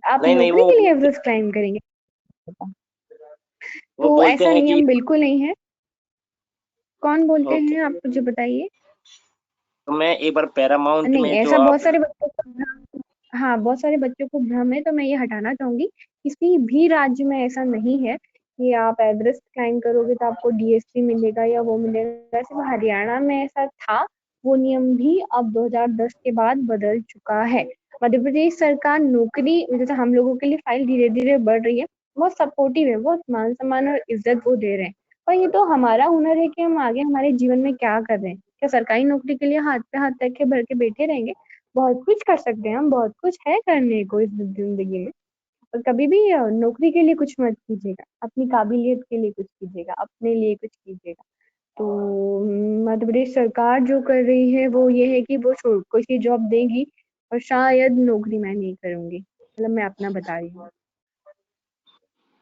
आप नहीं नहीं, नौकरी के लिए एवरेस्ट क्लाइंब करेंगे। वो तो बोलते ऐसा हैं कि नियम बिल्कुल नहीं है। कौन बोलते ओके, हैं, आप मुझे बताइए। तो मैं एक बार पैरामाउंट नहीं, में जो ऐसा बहुत आप सारे बच्चों को भ्रम, हाँ बहुत सारे बच्चों को भ्रम है, तो मैं ये हटाना चाहूंगी। किसी भी राज्य में ऐसा नहीं है कि आप एवरेस्ट क्लाइंब करोगे तो आपको डीएसपी मिलेगा या वो मिलेगा। सिर्फ हरियाणा में ऐसा था, वो नियम भी अब 2010 के बाद बदल चुका है। मध्य प्रदेश सरकार नौकरी, जैसे हम लोगों के लिए फाइल धीरे धीरे बढ़ रही है, बहुत सपोर्टिव है, बहुत मान सम्मान और इज्जत वो दे रहे हैं। पर ये तो हमारा हुनर है कि हम आगे हमारे जीवन में क्या कर रहे हैं। क्या सरकारी नौकरी के लिए हाथ पे हाथ रख के भर के बैठे रहेंगे? बहुत कुछ कर सकते हैं हम, बहुत कुछ है करने को इस जिंदगी में। और कभी भी नौकरी के लिए कुछ मत कीजिएगा, अपनी काबिलियत के लिए कुछ कीजिएगा, अपने लिए कुछ कीजिएगा। तो मध्य प्रदेश सरकार जो कर रही है वो ये है कि वो कोई सी जॉब देगी, और शायद नौकरी मैं नहीं करूंगी, मतलब मैं अपना बता रही हूँ।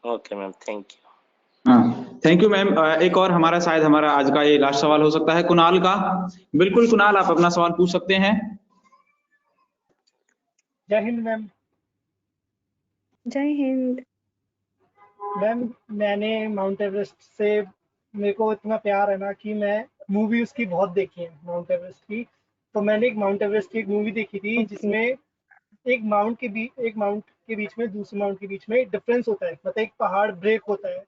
Okay ma'am, thank you. हाँ, थैंक यू मैम। एक और हमारा शायद हमारा आज का ये लास्ट सवाल हो सकता है, कुणाल का। बिल्कुल कुणाल, आप अपना सवाल पूछ सकते हैं। जय हिंद मैम। जय हिंद। मैम मैंने माउंट एवरेस्ट से, मेरे को इतना प्यार है ना कि मैं मूवी उसकी बहुत देखी है माउंट एवरेस्ट की। तो मैंने एक माउंट एवरेस्ट की एक मूवी देखी थी ओके। जिसमें एक माउंट के बीच में दूसरे माउंट के बीच में डिफरेंस होता है, मतलब एक पहाड़ ब्रेक होता है।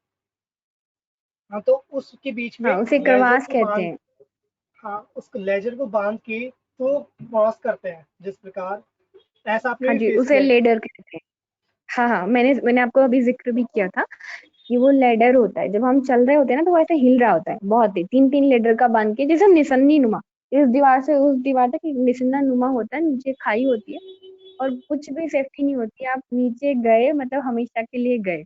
हाँ, तो उसके बीच में हाँ, उसे लेजर करवास को कहते बांध, हैं। हाँ उस लेजर को बांध के तो क्रॉस करते हैं जिस प्रकार, ऐसा आपने हाँ भी जी, फेस उसे किया है क्या? लेडर कहते हैं। हाँ हाँ, मैंने आपको अभी जिक्र भी किया था कि वो लेडर होता है। जब हम चल रहे होते हैं ना तो वो ऐसे हिल रहा होता है बहुत ही, 3-3 लेडर का बांध के, जैसे निसन्नी नुमा। इस दीवार से उस दीवार तक एक निसन्ना नुमा होता है, नीचे खाई होती है और कुछ भी सेफ्टी नहीं होती। आप नीचे गए मतलब हमेशा के लिए गए।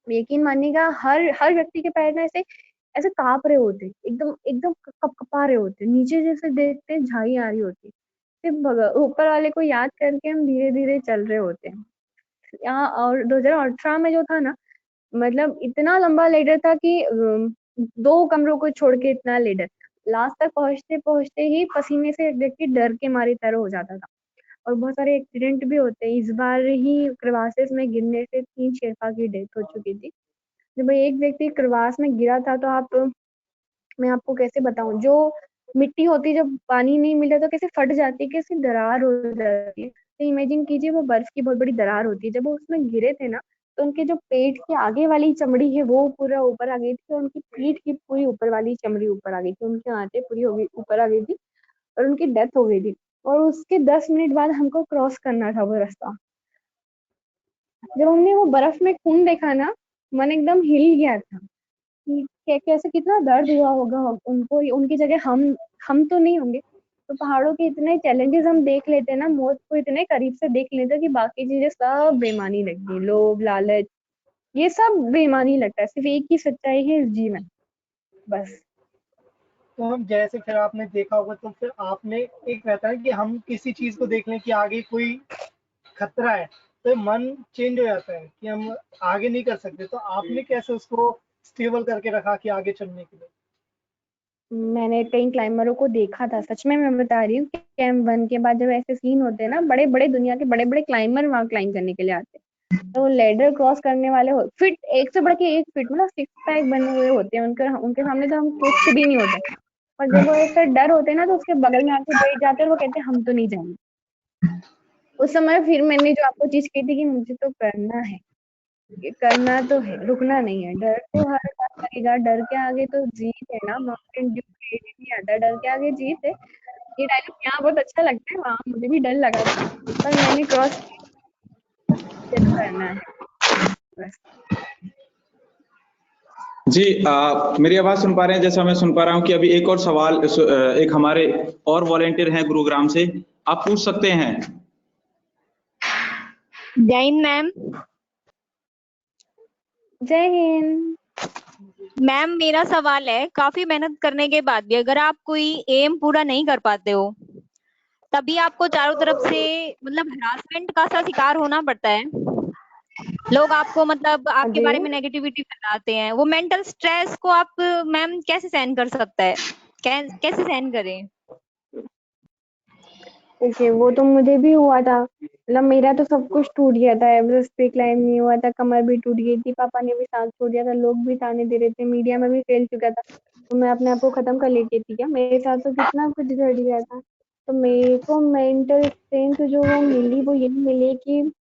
यकीन मानिएगा, हर हर व्यक्ति के पैर ना ऐसे ऐसे कांप रहे होते, एकदम एकदम कपकपा रहे होते, नीचे जैसे देखते हैं झाई आ रही होती। फिर ऊपर वाले को याद करके हम धीरे धीरे चल रहे होते हैं। यहाँ और 2018 में जो था ना, मतलब इतना लंबा लेडर था कि 2 कमरों को छोड़ के इतना लेडर, लास्ट तक पहुंचते पहुंचते ही पसीने से व्यक्ति डर के मारे तरह हो जाता था। और बहुत सारे एक्सीडेंट भी होते हैं। इस बार ही क्रवासेस में गिरने से 3 शेरपा की डेथ हो चुकी थी। जब एक व्यक्ति क्रवास में गिरा था तो मैं आपको कैसे बताऊं, जो मिट्टी होती जब पानी नहीं मिला तो कैसे फट जाती है, कैसे दरार हो जाती है। तो इमेजिन कीजिए वो बर्फ की बहुत बड़ी दरार होती है। जब वो उसमें गिरे थे ना तो उनके जो पेट की आगे वाली चमड़ी है वो पूरा ऊपर आ गई थी, और उनकी पीठ की पूरी ऊपर वाली चमड़ी ऊपर आ गई थी, उनकी आंतें पूरी हो गई ऊपर आ गई थी और उनकी डेथ हो गई थी। और उसके 10 मिनट बाद हमको क्रॉस करना था वो रास्ता। जब हमने वो बर्फ में खून देखा ना, मन एकदम हिल गया था कि कैसे कितना दर्द हुआ होगा उनको। उनकी जगह हम तो नहीं होंगे। तो पहाड़ों के इतने चैलेंजेस हम देख लेते हैं ना, मौत को इतने करीब से देख लेते हैं कि बाकी चीजें सब बेमानी लगती है। लोभ लालच ये सब बेमानी लगता है, सिर्फ एक ही सच्चाई है इस जीवन, बस। तो हम जैसे फिर आपने देखा होगा, तो फिर आपने, एक रहता है कि हम किसी चीज को देख लें कि आगे कोई खतरा है, तो मन चेंज हो जाता है कि हम आगे नहीं कर सकते। तो आपने कैसे उसको स्टेबल करके रखा कि आगे चलने के लिए? मैंने कई क्लाइंबरों को देखा था, सच में मैं बता रही हूँ कि कैंप 1 के बाद जब ऐसे सीन होते हैं ना, बड़े बड़े दुनिया के बड़े बड़े क्लाइंबर वहां क्लाइंब करने के लिए आते हैं। तो लेडर क्रॉस करने वाले हो फिट, एक से बढ़ के एक फिट, मतलब 6 पैक बने हुए होते हैं। उनके उनके सामने तो हम कुछ भी नहीं होते। और जब वो ऐसे डर होते हैं ना तो उसके बगल में आके बैठ जाते हैं और वो कहते हैं हम तो नहीं जाएंगे। उस समय फिर मैंने जो आपको चीज कही थी कि मुझे तो करना है, ये करना तो है, रुकना नहीं है। डर तो हर बार लगेगा, डर के आगे तो जीत है ना, माउंटेन ड्यू नहीं आता, डर के आगे जीत है। ये डायलॉग यहाँ बहुत अच्छा लगता है, वहां मुझे भी डर लगा था, पर मैंने क्रॉस किया, तो करना है बस। जी, मेरी आवाज सुन पा रहे हैं? जैसा मैं सुन पा रहा हूँ कि अभी एक और सवाल एक हमारे और वॉलेंटियर हैं गुरुग्राम से, आप पूछ सकते हैं। जय हिंद मैम। जय हिंद। मैम मेरा सवाल है, काफी मेहनत करने के बाद भी अगर आप कोई एम पूरा नहीं कर पाते हो, तभी आपको चारों तरफ से मतलब हरासमेंट का सा शिकार होना पड़ता है। लोग आपको मतलब हाँ आपके जी। बारे में नेगेटिविटी फैलाते हैं। वो मेंटल स्ट्रेस को आप मैम कैसे सहन कर सकता है, कैसे सहन करें? ओके, वो तो मुझे भी हुआ था। मतलब मेरा तो सब कुछ टूट गया था, एवरेस्ट पे क्लाइंब नहीं हुआ था, कमर भी टूट गई थी, पापा ने भी साथ छोड़ दिया था, लोग भी ताने दे रहे थे, मीडिया में भी फैल चुका था। तो मैं अपने आप को खत्म कर लेती थी क्या? मेरे साथ तो कितना कुछ घट गया था। तो मेरे को मेंटल स्ट्रेंथ जो वो मिली वो यही मिली कि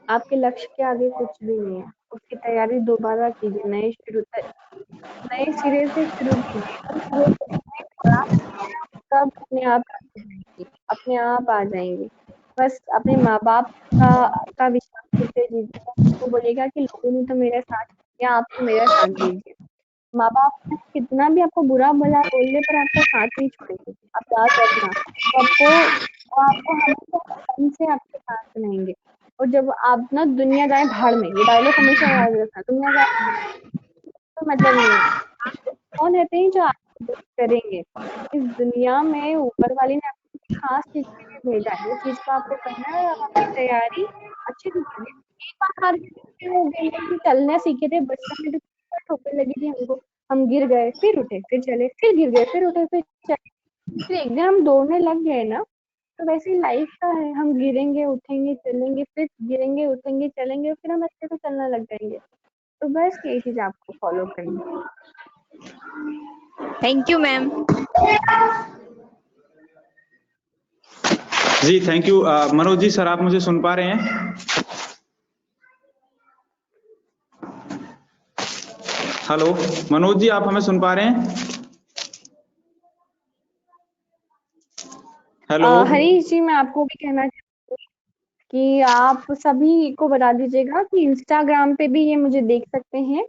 आपके लक्ष्य के आगे कुछ भी नहीं है, उसकी तैयारी दोबारा कीजिए, नए सिरे से शुरू कीजिए। और शुरू सब अपने आप आ जाएंगे। बस अपने माँ बाप का विश्वास करते दीजिए, उनको बोलिएगा कि लोगों ने तो मेरा साथ दिया, आप तो मेरा साथ दीजिए। माँ बाप कितना भी आपको बुरा भला बोल दे पर आपका साथ नहीं छोड़ेंगे, आप याद रखना। तो आपको हमेशा मन से आपके साथ रहेंगे। और जब आप ना, दुनिया जाए भाड़ में, ये डायलॉग हमेशा याद रखना, दुनिया जाए तो मतलब नहीं है। कौन रहते हैं जो आपको मदद करेंगे। इस दुनिया में ऊपर वाले ने आपको किसी खास चीज के लिए भेजा है, उस चीज को आपको करना है और अपनी तैयारी अच्छे से कीजिए। एक बार हार के हो गई है कि चलना सीखे थे बचपन में, तो ठोकर लगी थी हमको, हम गिर गए, फिर उठे, फिर चले, फिर गिर गए, फिर उठे, फिर चले, फिर एक दिन हम दौड़ने लग गए ना। तो वैसे ही लाइफ का है, हम गिरेंगे उठेंगे चलेंगे, फिर गिरेंगे उठेंगे चलेंगे, फिर हम अच्छे से चलना लग जाएंगे। तो बस यही चीज आपको फॉलो करनी है। Thank you ma'am. जी thank you. Manoj ji sir, आप मुझे सुन पा रहे हैं? हेलो मनोज जी, आप हमें सुन पा रहे हैं? हेलो। हरीश जी, मैं आपको भी कहना चाहूंगी कि आप सभी को बता दीजिएगा कि इंस्टाग्राम पे भी ये मुझे देख सकते हैं,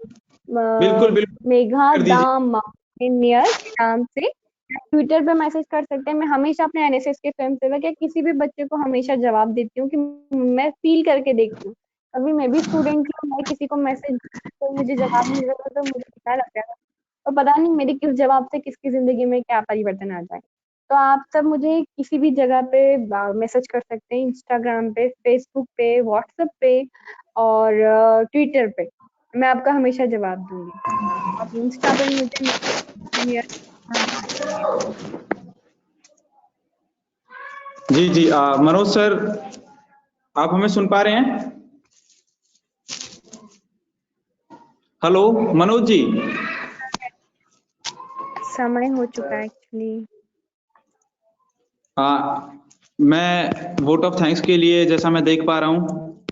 बिल्कुल बिल्कुल मेघा कर दीजिए। दाम माउंटेनियर के नाम से। ट्विटर पे मैसेज कर सकते हैं। मैं हमेशा अपने एनएसएस के स्वयंसेवक या किसी भी बच्चे को हमेशा जवाब देती हूँ कि मैं फील करके देखती हूँ। अभी मैं भी स्टूडेंट हूँ, मैं किसी को मैसेज तो मुझे जवाब नहीं मिला तो मुझे अच्छा लगता है, और पता नहीं मेरे किस जवाब से किसकी जिंदगी में क्या परिवर्तन आ जाए। तो आप सब मुझे किसी भी जगह पे मैसेज कर सकते हैं, इंस्टाग्राम पे, फेसबुक पे, व्हाट्सएप पे और ट्विटर पे। मैं आपका हमेशा जवाब दूंगी। आप इंस्टा पे मुझे जी जी मनोज सर, आप हमें सुन पा रहे हैं? हेलो मनोज जी। समय हो चुका है एक्चुअली। मैं वोट ऑफ थैंक्स के लिए, जैसा मैं देख पा रहा हूँ,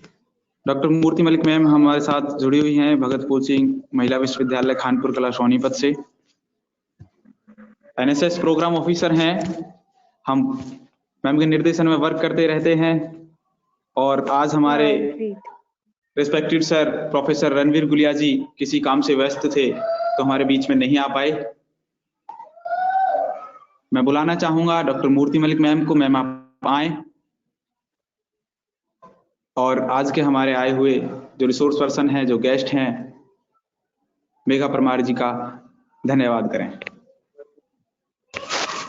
डॉक्टर मूर्ति मलिक मैम हमारे साथ जुड़ी हुई हैं भगत फूल सिंह महिला विश्वविद्यालय खानपुर कला सोनीपत से। एनएसएस प्रोग्राम ऑफिसर हैं। हम मैम के निर्देशन में वर्क करते रहते हैं और आज हमारे respected sir professor Ranveer Gulia ji किसी काम से व्यस्त थे तो हमारे बीच में नहीं आ पाए। मैं बुलाना चाहूंगा डॉक्टर मूर्ति मलिक मैम को। मैम आप आए और आज के हमारे आए हुए जो रिसोर्स पर्सन हैं, जो गेस्ट हैं, मेघा परमार जी का धन्यवाद करें।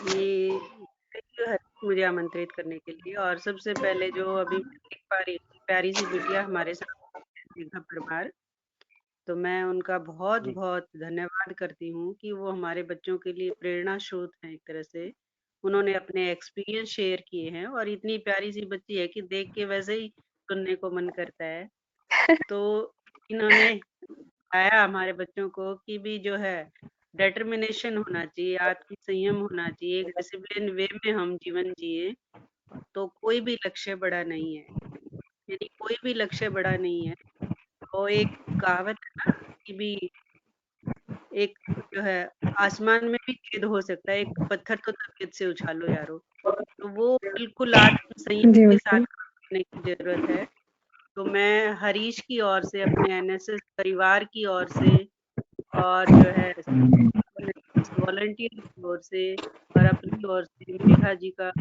ये मुझे आमंत्रित करने के लिए, और सबसे पहले जो अभी देख पा रही प्यारी सी बिटिया हमारे साथ मेघा परमार, तो मैं उनका बहुत बहुत धन्यवाद करती हूँ कि वो हमारे बच्चों के लिए प्रेरणा स्रोत हैं। एक तरह से उन्होंने अपने एक्सपीरियंस शेयर किए हैं और इतनी प्यारी सी बच्ची है कि देख के वैसे ही सुनने को मन करता है। तो इन्होंने बताया हमारे बच्चों को कि भी जो है डिटर्मिनेशन होना चाहिए, आत्म संयम होना चाहिए, एक डिसिप्लिन वे में हम जीवन जिए तो कोई भी लक्ष्य बड़ा नहीं है, यानी कोई भी लक्ष्य बड़ा नहीं है। तो एक कहावत है ना कि भी एक जो है आसमान में भी छेद हो सकता है, एक पत्थर तो तबीयत से उछालो यारो। तो वो बिल्कुल आत्म संयम के साथ काम करने की जरूरत है। तो मैं हरीश की ओर से, अपने एनएसएस परिवार की ओर से और जो है वॉलंटियर की ओर से और अपनी ओर से मेघा जी का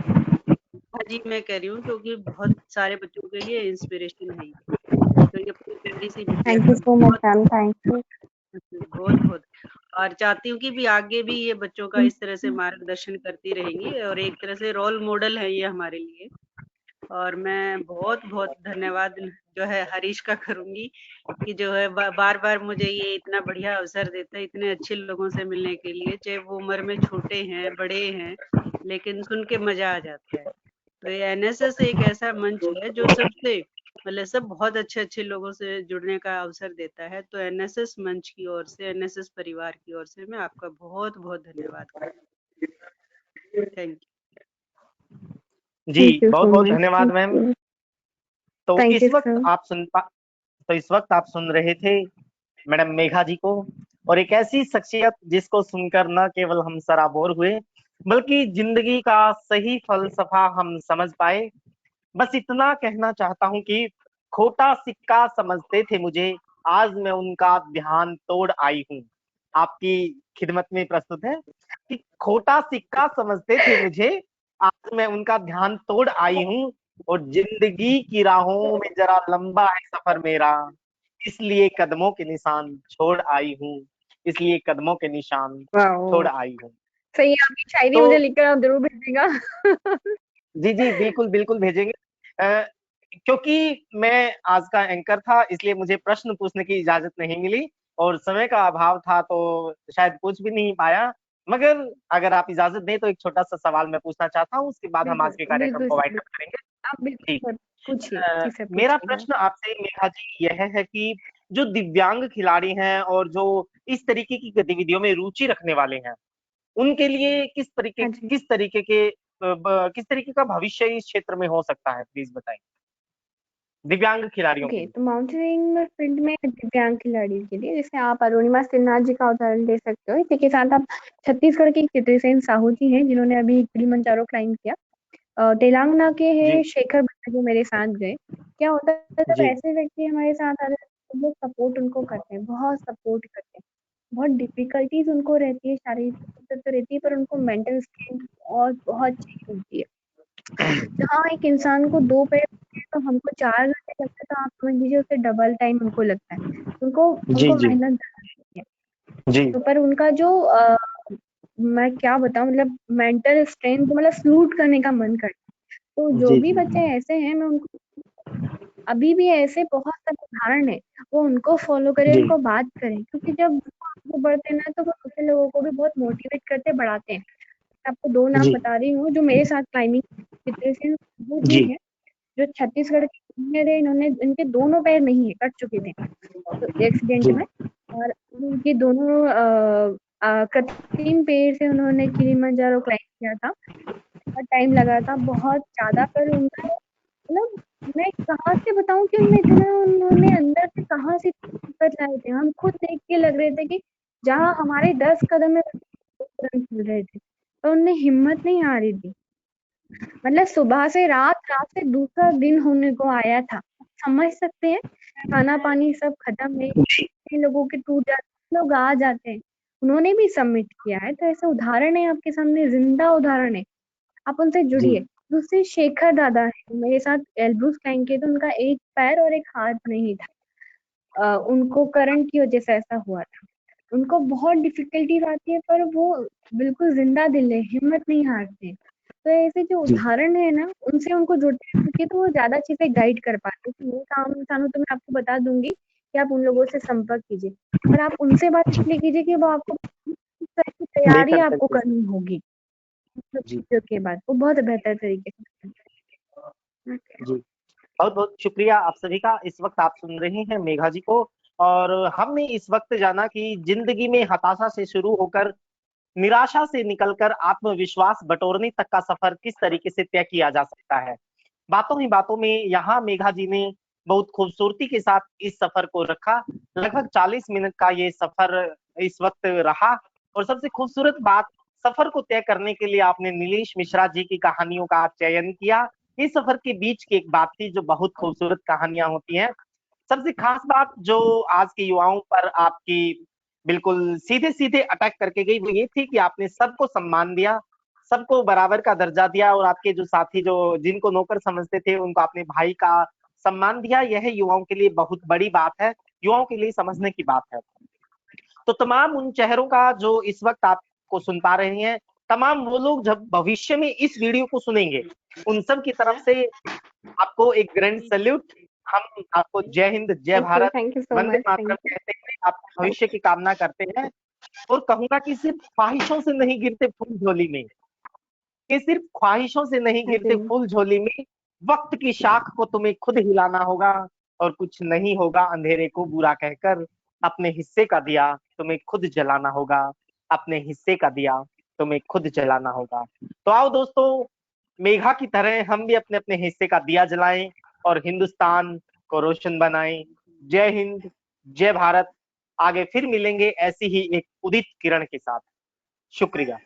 जी मैं कह रही हूँ क्योंकि बहुत सारे बच्चों के लिए इंस्पिरेशन है। तो ये अपनी प्यारी सी बिटिया thank you so much ma'am, thank you. बहुत बहुत, और चाहती हूँ कि भी आगे भी ये बच्चों का इस तरह से मार्गदर्शन करती रहेंगी और एक तरह से रोल मॉडल है ये हमारे लिए। और मैं बहुत बहुत धन्यवाद जो है हरीश का करूंगी कि जो है बार बार मुझे ये इतना बढ़िया अवसर देता है इतने अच्छे लोगों से मिलने के लिए, चाहे वो उम्र में छोटे हैं बड़े हैं, लेकिन सुन के मजा आ जाता है। तो ये एनएसएस एक ऐसा मंच है जो सबसे मतलब सब बहुत अच्छे अच्छे लोगों से जुड़ने का अवसर देता है। तो एनएसएस मंच की ओर से, एनएसएस परिवार की ओर से मैं आपका बहुत बहुत धन्यवाद करती हूँ। थैंक यू जी बहुत बहुत धन्यवाद मैम। तो Thank इस you, वक्त sir. आप सुन रहे थे मैडम मेघा जी को, और एक ऐसी शख्सियत जिसको सुनकर न केवल हम सराबोर हुए बल्कि जिंदगी का सही फलसफा हम समझ पाए। बस इतना कहना चाहता हूं कि खोटा सिक्का समझते थे मुझे, आज मैं उनका ध्यान तोड़ आई हूं। आपकी खिदमत में प्रस्तुत है कि खोटा सिक्का समझते थे मुझे, आज मैं उनका ध्यान तोड़ आई हूं, और जिंदगी की राहों में जरा लंबा है सफर मेरा, इसलिए कदमों के निशान छोड़ आई हूँ, इसलिए कदमों के निशान छोड़ आई हूँ। सही है, आपकी शायरी तो मुझे लिखकर आप जरूर भेजिएगा। जी जी बिल्कुल बिल्कुल भेजेंगे। क्योंकि मैं आज का एंकर था इसलिए मुझे प्रश्न पूछने की इजाजत नहीं मिली और समय का अभाव था तो शायद पूछ भी नहीं पाया, मगर अगर आप इजाजत दें तो एक छोटा सा सवाल मैं पूछना चाहता हूँ, उसके बाद हम आज के कार्यक्रम को वाइंड अप करेंगे। आप बिल्कुल पूछिए, मेरा प्रश्न आपसे मेघा जी यह है कि जो दिव्यांग खिलाड़ी हैं और जो इस तरीके की गतिविधियों में रुचि रखने वाले हैं, उनके लिए किस हाँ जी। किस तरीके का भविष्य इस क्षेत्र में हो सकता है, प्लीज बताएं, दिव्यांग खिलाड़ियों के ओके, लिए। तो माउंटेनियरिंग फील्ड में दिव्यांग खिलाड़ी के लिए जैसे आप अरुणिमा सिन्हा जी का उदाहरण ले सकते हो। इसी के साथ आप छत्तीसगढ़ के चित्रसेन साहू जी हैं जिन्होंने अभी किलिमंजारो क्लाइंब किया। तेलंगाना के हैं जी शेखर भट्ट जो मेरे साथ गए। क्या होता है जब जी ऐसे व्यक्ति हमारे साथ आते हैं तो वो सपोर्ट उनको करते हैं, बहुत सपोर्ट करते हैं। बहुत डिफिकल्टीज उनको रहती है, शारीरिक दिक्कत तो रहती है पर उनको मेंटल स्ट्रेंथ और बहुत चाहिए होती है। जहाँ एक इंसान को 2 पैर होते हैं तो हमको 4 घंटे लगते हैं, तो आप समझ लीजिए उससे डबल टाइम उनको लगता है। उनको जी उनको जी मेहनत ज़्यादा लगती है। जी तो पर उनका जो मैं क्या बताऊँ, मतलब मेंटल स्ट्रेंथ मतलब सल्यूट करने का मन करता है। तो जो जी भी जी बच्चे ऐसे हैं मैं उनको अभी भी ऐसे बहुत सारे उदाहरण हैं, वो उनको फॉलो करें, जी उनको बात करें, क्योंकि जब वो आगे बढ़ते हैं ना तो वो दूसरे लोगों को भी बहुत मोटिवेट करते, बढ़ाते हैं। आपको 2 नाम जी बता रही हूँ जो मेरे साथ क्लाइंबिंग चित्रसेन साहू जी जी हैं, जो छत्तीसगढ़ के इंजीनियर हैं। इन्होंने इनके दोनों पैर नहीं है, कट चुके थे तो एक्सीडेंट जी में, और उनके दोनों कृत्रिम पैर से उन्होंने किलिमंजारो क्लाइंब किया था। बहुत टाइम लगा था, बहुत ज़्यादा, पर उनका मतलब मैं कहाँ से बताऊँ कि उनमें इतना उन्होंने अंदर से कहाँ से ताकत लाए थे। हम खुद देख के लग रहे थे कि जहाँ हमारे 10 कदम में तुरंत चल रहे थे, पर उनमें हिम्मत नहीं हारी थी। मतलब सुबह से रात, रात से दूसरा दिन होने को आया था। समझ सकते हैं, खाना-पानी सब खत्म है, कई लोगों के टूट जाते हैं, लोग आ जाते हैं। उन्होंने भी सबमिट किया है, तो ऐसा उदाहरण है आपके सामने, ज़िंदा उदाहरण है। आप उनसे जी जुड़िए। दूसरे शेखर दादा हैं, मेरे साथ एल्ब्रूस क्लाइंब किए, तो उनका एक पैर और एक हाथ नहीं था। उनको करंट की वजह से ऐसा हुआ था। उनको बहुत डिफिकल्टीज आती है पर वो बिल्कुल जिंदा दिल है, हिम्मत नहीं हारते। तो ऐसे जो जी उदाहरण है ना, उनसे उनको जुड़ते रहिए तो वो ज्यादा अच्छे से गाइड कर पाते हैं। तो ये काम इंसानों तो मैं आपको बता दूंगी कि आप उन लोगों से संपर्क कीजिए, पर आप उनसे बात इसलिए कीजिए कि वो आपको किस तरह की तैयारी बेहतर आपको तरीके से। करनी होगी जी चीजों के बाद, वो बहुत बेहतर तरीके से। ओके। जी बहुत बहुत शुक्रिया आप सभी का। इस वक्त आप सुन रही हैं मेघा जी को, और हमने इस वक्त जाना कि जिंदगी में हताशा से शुरू होकर, निराशा से निकलकर आत्मविश्वास बटोरने तक का सफर किस तरीके से तय किया जा सकता है। बातों ही बातों में यहाँ मेघा जी ने बहुत खूबसूरती के साथ इस सफर को रखा। लगभग 40 मिनट का ये सफर इस वक्त रहा, और सबसे खूबसूरत बात, सफर को तय करने के लिए आपने नीलेश मिश्रा जी की कहानियों का चयन किया। इस सफर के बीच की एक बात थी जो बहुत खूबसूरत कहानियां होती हैं। सबसे खास बात जो आज के युवाओं पर आपकी बिल्कुल सीधे सीधे अटैक करके गई, वो ये थी कि आपने सबको सम्मान दिया, सबको बराबर का दर्जा दिया, और आपके जो साथी जो जिनको नौकर समझते थे उनको आपने भाई का सम्मान दिया। यह युवाओं के लिए बहुत बड़ी बात है, युवाओं के लिए समझने की बात है। तो तमाम उन चेहरों का जो इस वक्त आपको सुन पा रहे हैं, तमाम वो लोग जब भविष्य में इस वीडियो को सुनेंगे, उन सब की तरफ से आपको एक ग्रैंड सैल्यूट। हम आपको जय हिंद, जय Bharat, thank you so Vande much, Mataram thank you. कहते हैं, आपके भविष्य की कामना करते हैं। और कहूंगा कि सिर्फ ख्वाहिशों से नहीं गिरते फूल झोली में, कि सिर्फ ख्वाहिशों से नहीं हाँ गिरते जी। फूल झोली में, वक्त की शाख को तुम्हें खुद हिलाना होगा, और कुछ नहीं होगा अंधेरे को बुरा कहकर, अपने हिस्से का दिया तुम्हें खुद जलाना होगा, अपने हिस्से का दिया तुम्हें खुद जलाना होगा। तो आओ दोस्तों, मेघा की तरह हम भी अपने अपने हिस्से का दिया जलाएं और हिंदुस्तान को रोशन बनाएं। जय हिंद, जय भारत। आगे फिर मिलेंगे ऐसी ही एक उदित किरण के साथ। शुक्रिया।